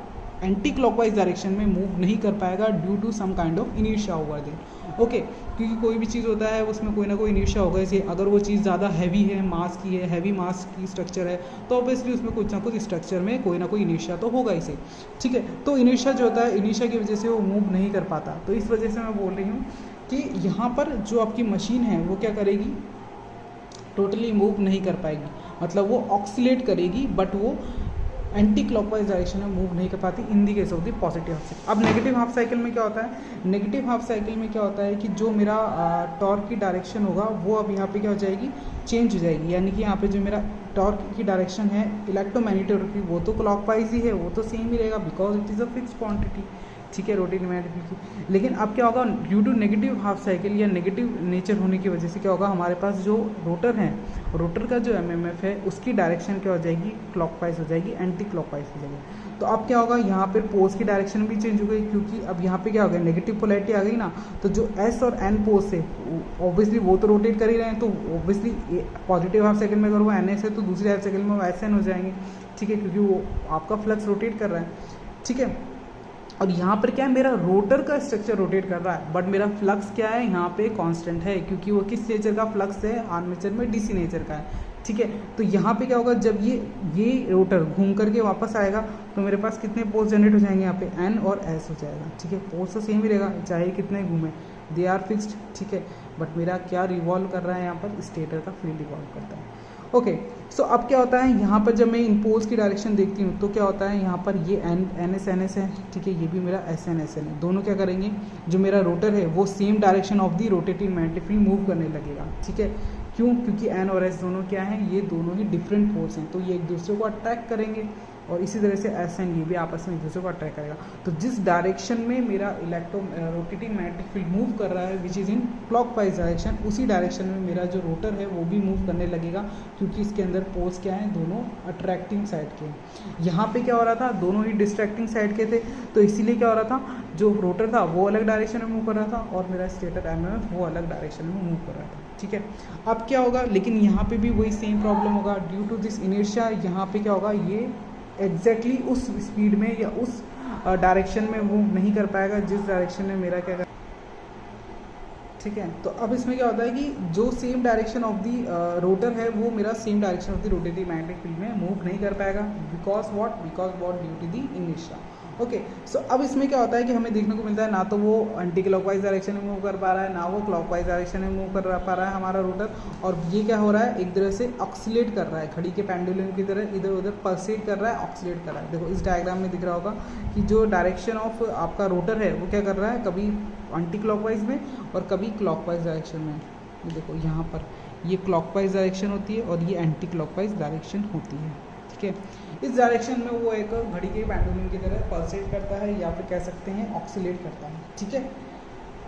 एंटी क्लॉकवाइज डायरेक्शन में मूव नहीं कर पाएगा due to some kind of inertia over there, okay. क्योंकि कोई भी चीज़ होता है उसमें कोई ना कोई इनर्शिया होगा, जैसे अगर वो चीज़ ज़्यादा हैवी है, मास की है, हैवी मास की स्ट्रक्चर है, तो ऑब्वियसली उसमें कुछ ना कुछ स्ट्रक्चर में कोई ना कोई इनर्शिया तो होगा इसे, ठीक है। तो इनर्शिया जो होता है, इनर्शिया की वजह से वो मूव नहीं कर पाता। तो इस वजह से मैं बोल रही हूँ कि यहाँ पर जो आपकी मशीन है वो क्या करेगी, टोटली मूव नहीं कर पाएगी, मतलब वो ऑक्सीलेट करेगी, बट वो एंटी क्लॉकवाइज डायरेक्शन में मूव नहीं कर पाती in the case of the positive half cycle. अब नेगेटिव हाफ साइकिल में क्या होता है, नेगेटिव हाफ साइकिल में क्या होता है कि जो मेरा टॉर्क की डायरेक्शन होगा वो अब यहाँ पे क्या हो जाएगी, चेंज हो जाएगी। यानी कि यहाँ पे जो मेरा टॉर्क की डायरेक्शन है इलेक्ट्रोमैग्नेटिक की, वो तो क्लॉकवाइज ही है, वो तो सेम ही रहेगा because it is a fix quantity, ठीक है, रोटेटिंग मैग्नेटिक की। लेकिन अब क्या होगा, due to negative half cycle या नेगेटिव नेचर होने की वजह से क्या होगा, हमारे पास जो रोटर है, रोटर का जो एमएमएफ है उसकी डायरेक्शन क्या हो जाएगी, क्लॉकवाइज हो जाएगी, एंटी क्लॉकवाइज हो जाएगी। तो अब क्या होगा, यहाँ पर पोल्स की डायरेक्शन भी चेंज हो गई, क्योंकि अब यहाँ पे क्या हो गया, नेगेटिव पोलैरिटी आ गई ना। तो जो एस और एन पोल्स है ऑब्वियसली वो तो रोटेट कर ही रहे हैं, तो ऑब्वियसली पॉजिटिव हाफ साइकिल में अगर वो एन एस है तो दूसरी हाफ साइकिल में वो एस एन हो जाएंगे, ठीक है, क्योंकि वो आपका फ्लक्स रोटेट कर रहा है, ठीक है। और यहाँ पर क्या है, मेरा रोटर का स्ट्रक्चर रोटेट कर रहा है, बट मेरा फ्लक्स क्या है, यहाँ पे कांस्टेंट है, क्योंकि वो किस नेचर का फ्लक्स है, आर्मेचर में डीसी नेचर का है, ठीक है। तो यहाँ पे क्या होगा, जब ये रोटर घूम करके वापस आएगा तो मेरे पास कितने पोल्स जनरेट हो जाएंगे, यहाँ पे एन और एस हो जाएगा, ठीक है। पोल्स तो सेम ही रहेगा चाहे कितने घूमे, दे आर फिक्स्ड, ठीक है। बट मेरा क्या रिवॉल्व कर रहा है, यहाँ पर स्टेटर का फील्ड रिवॉल्व करता है। ओके, सो अब क्या होता है, यहाँ पर जब मैं इन पोल्स की डायरेक्शन देखती हूँ तो क्या होता है, यहाँ पर ये एन एस है, ठीक है, ये भी मेरा एस एन है। दोनों क्या करेंगे, जो मेरा रोटर है वो same direction of the rotating magnetic field move करने लगेगा, ठीक है। क्यों, क्योंकि एन और एस दोनों क्या हैं, ये दोनों ही डिफरेंट पोल्स हैं, तो ये एक दूसरे को अट्रैक्ट करेंगे, और इसी तरह से एस एन ये भी आपस में एक दूसरे को अट्रैक्ट करेगा। तो जिस डायरेक्शन में मेरा रोटेटिंग मैग्नेटिक फील्ड मूव कर रहा है which is in clockwise direction, उसी डायरेक्शन में मेरा जो रोटर है वो भी मूव करने लगेगा, क्योंकि इसके अंदर पोल्स क्या हैं, दोनों अट्रैक्टिंग साइड के। यहाँ पे क्या हो रहा था, दोनों ही डिस्ट्रैक्टिंग साइड के थे, तो इसीलिए क्या हो रहा था, जो रोटर था वो अलग डायरेक्शन में मूव कर रहा था और मेरा स्टेटर एमएमएफ वो अलग डायरेक्शन में मूव कर रहा था, ठीक है। अब क्या होगा, लेकिन यहाँ पे भी वही सेम प्रॉब्लम होगा, ड्यू टू दिस इनर्शिया यहाँ पे क्या होगा, ये एग्जैक्टली उस स्पीड में या उस डायरेक्शन में मूव नहीं कर पाएगा जिस डायरेक्शन में मेरा क्या, ठीक है। तो अब इसमें क्या होता है कि जो same direction of the rotor है वो मेरा same direction of the rotating magnetic field में मूव नहीं कर पाएगा, because what due to the inertia. Okay, so अब इसमें क्या होता है कि हमें देखने को मिलता है ना तो वो एंटी क्लॉकवाइज डायरेक्शन में मूव कर पा रहा है, ना वो क्लॉकवाइज डायरेक्शन में मूव कर पा रहा है हमारा रोटर, और ये क्या हो रहा है, एक तरह से ऑक्सीलेट कर रहा है, घड़ी के पेंडुलम की तरह इधर उधर पल्सेट कर रहा है, ऑक्सीलेट कर रहा है। देखो इस डायग्राम में दिख रहा होगा कि जो डायरेक्शन ऑफ आपका रोटर है वो क्या कर रहा है, कभी एंटी क्लॉकवाइज में और कभी क्लॉकवाइज डायरेक्शन में। ये देखो यहाँ पर ये क्लॉकवाइज डायरेक्शन होती है और ये एंटी क्लॉकवाइज डायरेक्शन होती है, ठीक है। इस डायरेक्शन में वो एक घड़ी के पेंडुलम की तरह पल्सेट करता है या फिर कह सकते हैं ऑक्सीलेट करता है, ठीक है।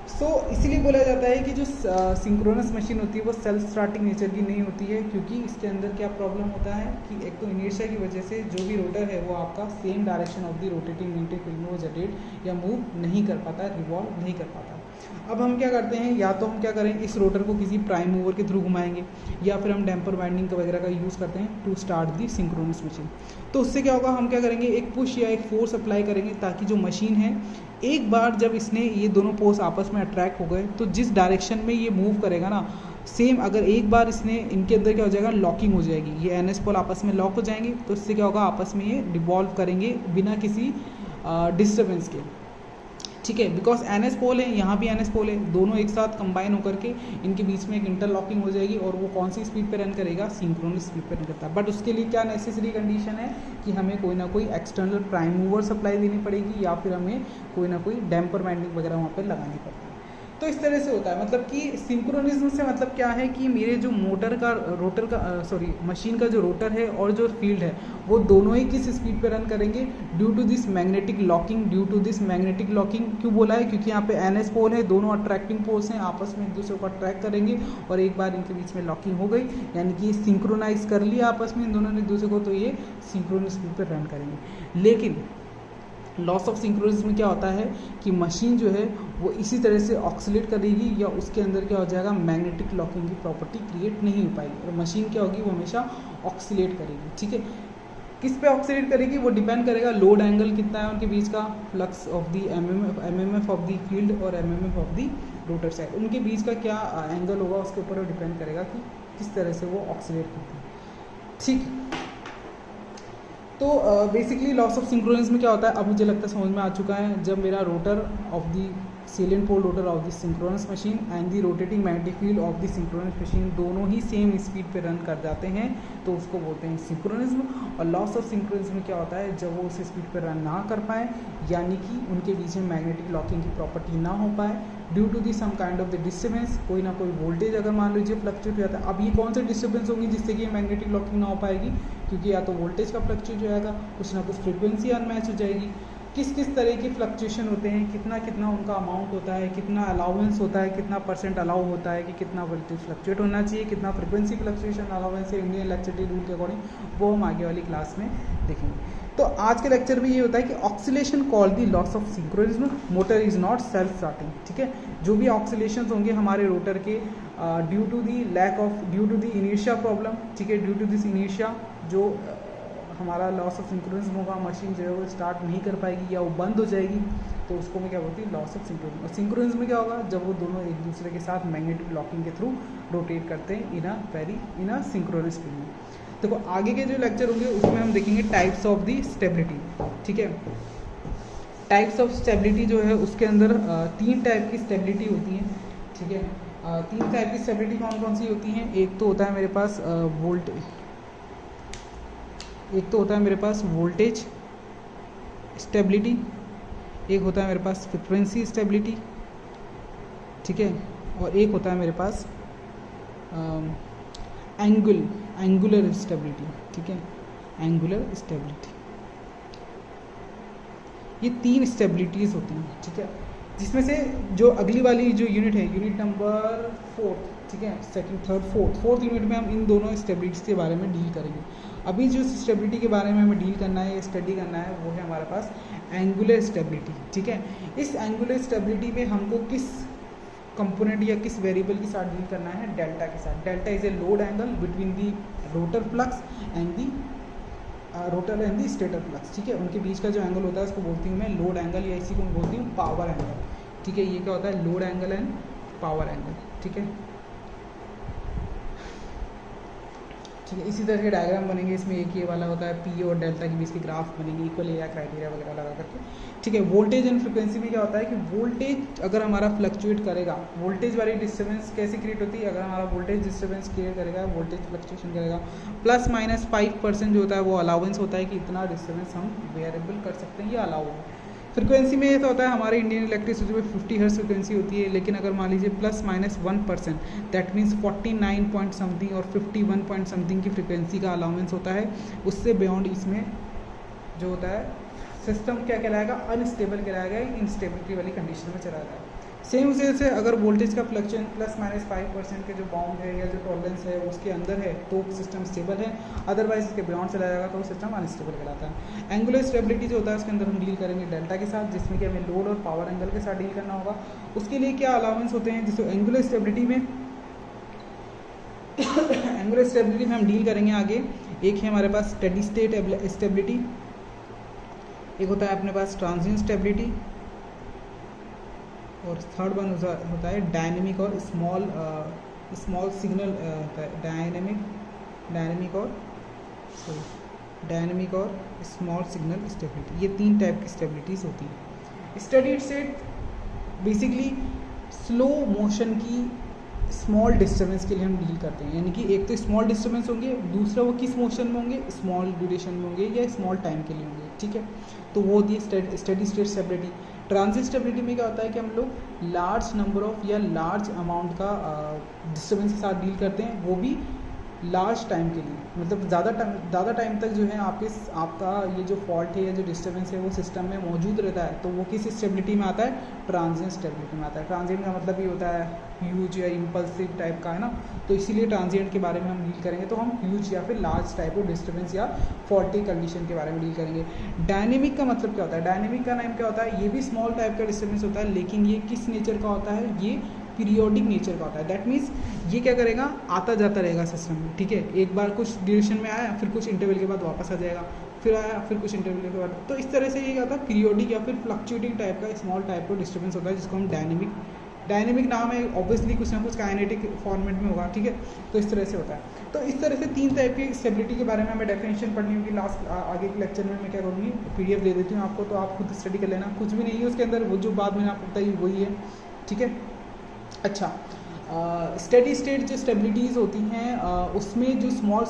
सो इसीलिए बोला जाता है कि जो सिंक्रोनस मशीन होती है वो सेल्फ स्टार्टिंग नेचर की नहीं होती है, क्योंकि इसके अंदर क्या प्रॉब्लम होता है कि एक तो इनर्शिया की वजह से जो भी रोटर है वो आपका same direction of the rotating magnetic field में वो जनरेट या मूव नहीं कर पाता, रिवॉल्व नहीं कर पाता। अब हम क्या करते हैं, या तो हम क्या करें, इस रोटर को किसी प्राइम मूवर के थ्रू घुमाएंगे, या फिर हम डैम्पर वाइंडिंग वगैरह का यूज़ करते हैं to start the synchronous machine. तो उससे क्या होगा, हम क्या करेंगे, एक पुश या एक फोर्स अप्लाई करेंगे, ताकि जो मशीन है एक बार जब इसने ये दोनों पोल्स आपस में अट्रैक्ट हो गए तो जिस डायरेक्शन में ये मूव करेगा ना, सेम अगर एक बार इसने इनके अंदर क्या हो जाएगा, लॉकिंग हो जाएगी, ये एन एस पोल आपस में लॉक हो जाएंगे, तो इससे क्या होगा, आपस में ये डिवॉल्व करेंगे बिना किसी डिस्टर्बेंस के, ठीक है। बिकॉज एन एस पोल है, यहाँ भी एन एस पोल है, दोनों एक साथ कंबाइन होकर के इनके बीच में एक इंटरलॉकिंग हो जाएगी, और वो कौन सी स्पीड पे रन करेगा, सिंक्रोनस स्पीड पे रन करता है। बट उसके लिए क्या नेसेसरी कंडीशन है कि हमें कोई ना कोई एक्सटर्नल प्राइम मूवर सप्लाई देनी पड़ेगी, या फिर हमें कोई ना कोई डैम्पर वाइंडिंग वगैरह वहाँ पर लगानी पड़ती है। तो इस तरह से होता है, मतलब कि सिंक्रोनिज्म से मतलब क्या है कि मेरे जो मशीन का जो रोटर है और जो फील्ड है वो दोनों ही किस स्पीड पे रन करेंगे, due to this magnetic locking. क्यों बोला है, क्योंकि यहाँ पे एन एस पोल है, दोनों अट्रैक्टिंग पोल्स हैं, आपस में एक दूसरे को अट्रैक्ट करेंगे, और एक बार इनके बीच में लॉकिंग हो गई यानी कि सिंक्रोनाइज कर लिया आपस में इन दोनों ने एक दूसरे को, तो ये सिंक्रोनस स्पीड पर रन करेंगे। लेकिन लॉस ऑफ सिंक्रोनिज्म में क्या होता है कि मशीन जो है वो इसी तरह से ऑक्सीलेट करेगी, या उसके अंदर क्या हो जाएगा, मैग्नेटिक लॉकिंग की प्रॉपर्टी क्रिएट नहीं हो पाएगी, और मशीन क्या होगी, वो हमेशा ऑक्सीलेट करेगी, ठीक है। किस पे ऑक्सीलेट करेगी, वो डिपेंड करेगा लोड एंगल कितना है उनके बीच का, flux of the MMF of the field और MMF of the rotor side, उनके बीच का क्या एंगल होगा, उसके ऊपर डिपेंड करेगा कि किस तरह से वो ऑक्सीलेट करती है, ठीक। तो बेसिकली लॉस ऑफ सिंक्रोनिज्म में क्या होता है, अब मुझे लगता है समझ में आ चुका है। जब मेरा rotor of the salient pole rotor of the synchronous machine and the rotating magnetic field of the synchronous machine दोनों ही सेम स्पीड पे रन कर जाते हैं, तो उसको बोलते हैं सिंक्रोनिज्म। और लॉस ऑफ सिंक्रोनिज्म क्या होता है, जब वो उस स्पीड पे रन ना कर पाए, यानी कि उनके बीच में मैग्नेटिक लॉकिंग की प्रॉपर्टी ना हो पाए due to the some kind of the disturbance, कोई ना कोई वोल्टेज अगर मान लीजिए फ्लक्चुएट हो जाता है। अब ये कौन से डिस्टर्बेंस होंगी जिससे कि मैग्नेटिक लॉकिंग ना हो पाएगी, क्योंकि या तो वोल्टेज का फ्लक्चुएट हो जाएगा, कुछ ना कुछ फ्रिक्वेंसी अनमैच हो जाएगी। किस किस तरह के फ्लक्चुएशन होते हैं, कितना कितना उनका अमाउंट होता है, कितना अलाउंस होता है, कितना परसेंट अलाउ होता है कि कितना वोल्टेज फ्लक्चुएट होना चाहिए, कितना फ्रिक्वेंसी फ्लक्चुएशन अलाउंस है इंडियन इलेक्ट्रिसिटी रूल के अकॉर्डिंग, वो हम आगे वाली क्लास में देखेंगे। तो आज के लेक्चर में ये होता है कि oscillation call the loss of synchronism, motor is not self starting. ठीक है, जो भी ऑक्सीलेशंस होंगे हमारे रोटर के ड्यू टू दी इनिशिया प्रॉब्लम, ठीक है, ड्यू टू दिस इनिशिया जो हमारा लॉस ऑफ सिंक्रोनिज्म होगा, मशीन जो है वो स्टार्ट नहीं कर पाएगी या वो बंद हो जाएगी, तो उसको में क्या बोलती है, लॉस ऑफ सिंक्रोनिज्म। और सिंक्रोनिज्म में क्या होगा, जब वो दोनों एक दूसरे के साथ मैग्नेटिक लॉकिंग के थ्रू रोटेट करते हैं इन अ सिंक्रोनस स्पीड में। देखो आगे के जो लेक्चर होंगे उसमें हम देखेंगे टाइप्स ऑफ दी स्टेबिलिटी। ठीक है, टाइप्स ऑफ स्टेबिलिटी जो है उसके अंदर 3 टाइप की स्टेबिलिटी होती है। ठीक है, 3 टाइप की स्टेबिलिटी कौन कौन सी होती हैं, एक तो होता है मेरे पास वोल्टेज स्टेबिलिटी, एक होता है मेरे पास फ्रिक्वेंसी स्टेबिलिटी, ठीक है, और एक होता है मेरे पास एंगुलर स्टेबिलिटी। ठीक है, एंगुलर स्टेबिलिटी, ये 3 स्टेबिलिटीज़ होती हैं। ठीक है, जिसमें से जो अगली वाली जो यूनिट है, यूनिट नंबर 4, ठीक है, सेकंड थर्ड फोर्थ यूनिट में हम इन दोनों स्टेबिलिटीज़ के बारे में डील करेंगे। अभी जो स्टेबिलिटी के बारे में हमें डील करना है, स्टडी करना है, वो है हमारे पास एंगुलर स्टेबिलिटी। ठीक है, इस एंगुलर स्टेबिलिटी में हमको किस कंपोनेंट या किस वेरिएबल के साथ डील करना है, डेल्टा के साथ। Delta is a load angle between the rotor flux and the stator flux. ठीक है, उनके बीच का जो एंगल होता है उसको बोलती हूँ मैं लोड एंगल, या इसी को मैं बोलती हूँ पावर एंगल। ठीक है, ये क्या होता है, load angle and power angle. ठीक है, ठीक है, इसी तरह के डायग्राम बनेंगे, इसमें एक ये वाला होता है पी और डेल्टा के बीच के ग्राफ बनेंगे, इक्वल एरिया क्राइटेरिया वगैरह लगा करके। ठीक है, वोल्टेज एंड फ्रिक्वेंसी में क्या होता है कि वोल्टेज अगर हमारा फ्लक्चुएट करेगा, वोल्टेज वाली डिस्टर्बेंस कैसे क्रिएट होती है, अगर हमारा वोल्टेज डिस्टर्बेंस क्रिएट करेगा, वोल्टेज फ्लक्चुएशन करेगा, ±5% जो होता है वो अलाउंस होता है कि इतना डिस्टर्बेंस हम वेरिएबल कर सकते हैं, ये अलाउ है। फ्रिक्वेंसी में ऐसा होता है, हमारे इंडियन इलेक्ट्रिसिटी में 50 हर्ट्ज फ्रिक्वेंसी होती है, लेकिन अगर मान लीजिए ±1%, दैट मीन्स 49 पॉइंट समथिंग और 51 पॉइंट समथिंग की फ्रिक्वेंसी का अलाउंस होता है। उससे बियॉन्ड इसमें जो होता है सिस्टम क्या कहलाएगा, अनस्टेबल कहलाएगा, इनस्टेबिलिटी वाली कंडीशन में चला जाएगा। सेम उसी से अगर वोल्टेज का फ्लक्चुएशन ±5% के जो बाउंड है या जो टॉलरेंस है उसके अंदर है तो सिस्टम स्टेबल है, अदरवाइज इसके बियॉन्ड चला जाएगा तो सिस्टम अनस्टेबल कहलाता है। एंगुलर स्टेबिलिटी जो होता है उसके अंदर हम डील करेंगे डेल्टा के साथ, जिसमें कि हमें लोड और पावर एंगल के साथ डील करना होगा। उसके लिए क्या अलाउंस होते हैं, जिसको एंगुलर स्टेबिलिटी में हम डील करेंगे आगे। एक है हमारे पास स्टेडी स्टेट स्टेबिलिटी, एक होता है अपने पास ट्रांजिएंट स्टेबिलिटी, और थर्ड वन होता है डायनेमिक और स्मॉल सिग्नल होता है, डायनेमिक और स्मॉल सिग्नल स्टेबिलिटी। ये 3 टाइप की स्टेबिलिटीज़ होती हैं। Steady state basically slow motion की स्मॉल डिस्टर्बेंस के लिए हम डील करते हैं, यानी कि एक तो स्मॉल डिस्टर्बेंस होंगे, दूसरा वो किस मोशन में होंगे, स्मॉल ड्यूरेशन में होंगे या स्मॉल टाइम के लिए होंगे। ठीक है, तो वो होती है steady state stability. Transient stability में क्या होता है कि हम लोग लार्ज नंबर ऑफ या लार्ज अमाउंट का डिस्टर्बेंस के साथ डील करते हैं, वो भी लार्ज टाइम के लिए, मतलब ज़्यादा टाइम तक जो है आपका ये जो फॉल्ट है या जो डिस्टर्बेंस है वो सिस्टम में मौजूद रहता है, तो वो किस स्टेबिलिटी में आता है, ट्रांजिएंट स्टेबिलिटी में आता है। ट्रांजिएंट का मतलब ये होता है ह्यूज या इम्पल्सिव टाइप का, है ना, तो इसीलिए ट्रांजिएंट के बारे में हम डील करेंगे, तो हम ह्यूज या फिर लार्ज टाइप ऑफ डिस्टर्बेंस या फॉल्टी कंडीशन के बारे में डील करेंगे। डायनेमिक का मतलब क्या होता है, डायनेमिक का नाम क्या होता है, ये भी स्मॉल टाइप का डिस्टर्बेंस होता है, लेकिन ये किस नेचर का होता है, ये पीरियोडिक नेचर का होता है। दैट मीन्स ये क्या करेगा, आता जाता रहेगा सिस्टम में। ठीक है, एक बार कुछ ड्यूरेशन में आया, फिर कुछ इंटरवल के बाद वापस आ जाएगा, फिर आया, फिर कुछ इंटरवल के बाद, तो इस तरह से ये क्या होता है, पीरियोडिक या फिर फ्लक्चुएटिंग टाइप का स्मॉल टाइप का डिस्टर्बेंस होता है, जिसको हम डायनेमिक डायनेमिक नाम है, ऑब्वियसली कुछ ना कुछ काइनेटिक फॉर्मेट में होगा, ठीक है। तो इस तरह से होता है। तो इस तरह से 3 टाइप की स्टेबिलिटी के बारे में हमें डेफिनेशन पढ़नी होगी। लास्ट आगे के लेक्चर में मैं क्या करूँगी, PDF दे देती हूँ आपको, तो आप खुद स्टडी कर लेना, कुछ भी नहीं है उसके अंदर, वो जो बात मैंने आपको बताई वही है, ठीक है। अच्छा, स्टेडी स्टेट जो स्टेबिलिटीज़ होती हैं उसमें जो स्मॉल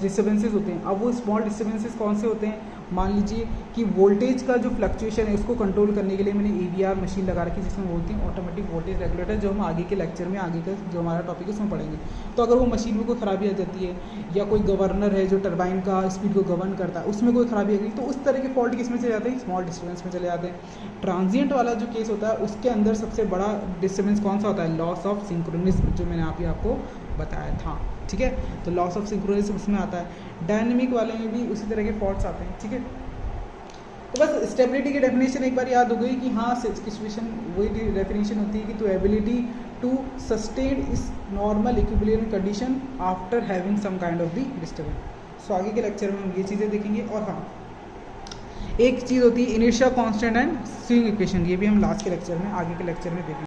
डिस्टर्बेंसेस होते हैं, अब वो स्मॉल डिस्टर्बेंसेस कौन से होते हैं, मान लीजिए कि वोल्टेज का जो फ्लक्चुएशन है उसको कंट्रोल करने के लिए मैंने AVR मशीन लगा रखी है, जिसमें बोलती हैं ऑटोमेटिक वोल्टेज रेगुलेटर, जो हम आगे के लेक्चर में आगे का जो हमारा टॉपिक है उसमें पढ़ेंगे। तो अगर वो मशीन में कोई ख़राबी आ जाती है, या कोई गवर्नर है जो टरबाइन का स्पीड को गवर्न करता है, उसमें कोई ख़राबी आ गई, तो उस तरह के फॉल्ट किस में चले जाते हैं, स्मॉल डिस्टर्बेंस में चले जाते हैं। ट्रांजिएंट वाला जो केस होता है उसके अंदर सबसे बड़ा डिस्टर्बेंस कौन सा होता है, लॉस ऑफ सिंक्रोनिज्म, जो मैंने आपको बताया था, ठीक है। तो लॉस ऑफ सिंक्रोनिज्म उसमें आता है। डायनेमिक वाले में भी उसी तरह के फॉल्ट्स आते हैं, ठीक है। तो बस स्टेबिलिटी की डेफिनेशन एक बार याद हो गई कि हाँ, सिचुएशन वही डेफिनेशन होती है कि टू एबिलिटी टू सस्टेन इस normal equilibrium condition after having some kind of the disturbance. So आगे के लेक्चर में हम ये चीज़ें देखेंगे। और हाँ, एक चीज़ होती है inertia constant and swing equation, ये भी हम लास्ट के लेक्चर में आगे के लेक्चर में देखेंगे।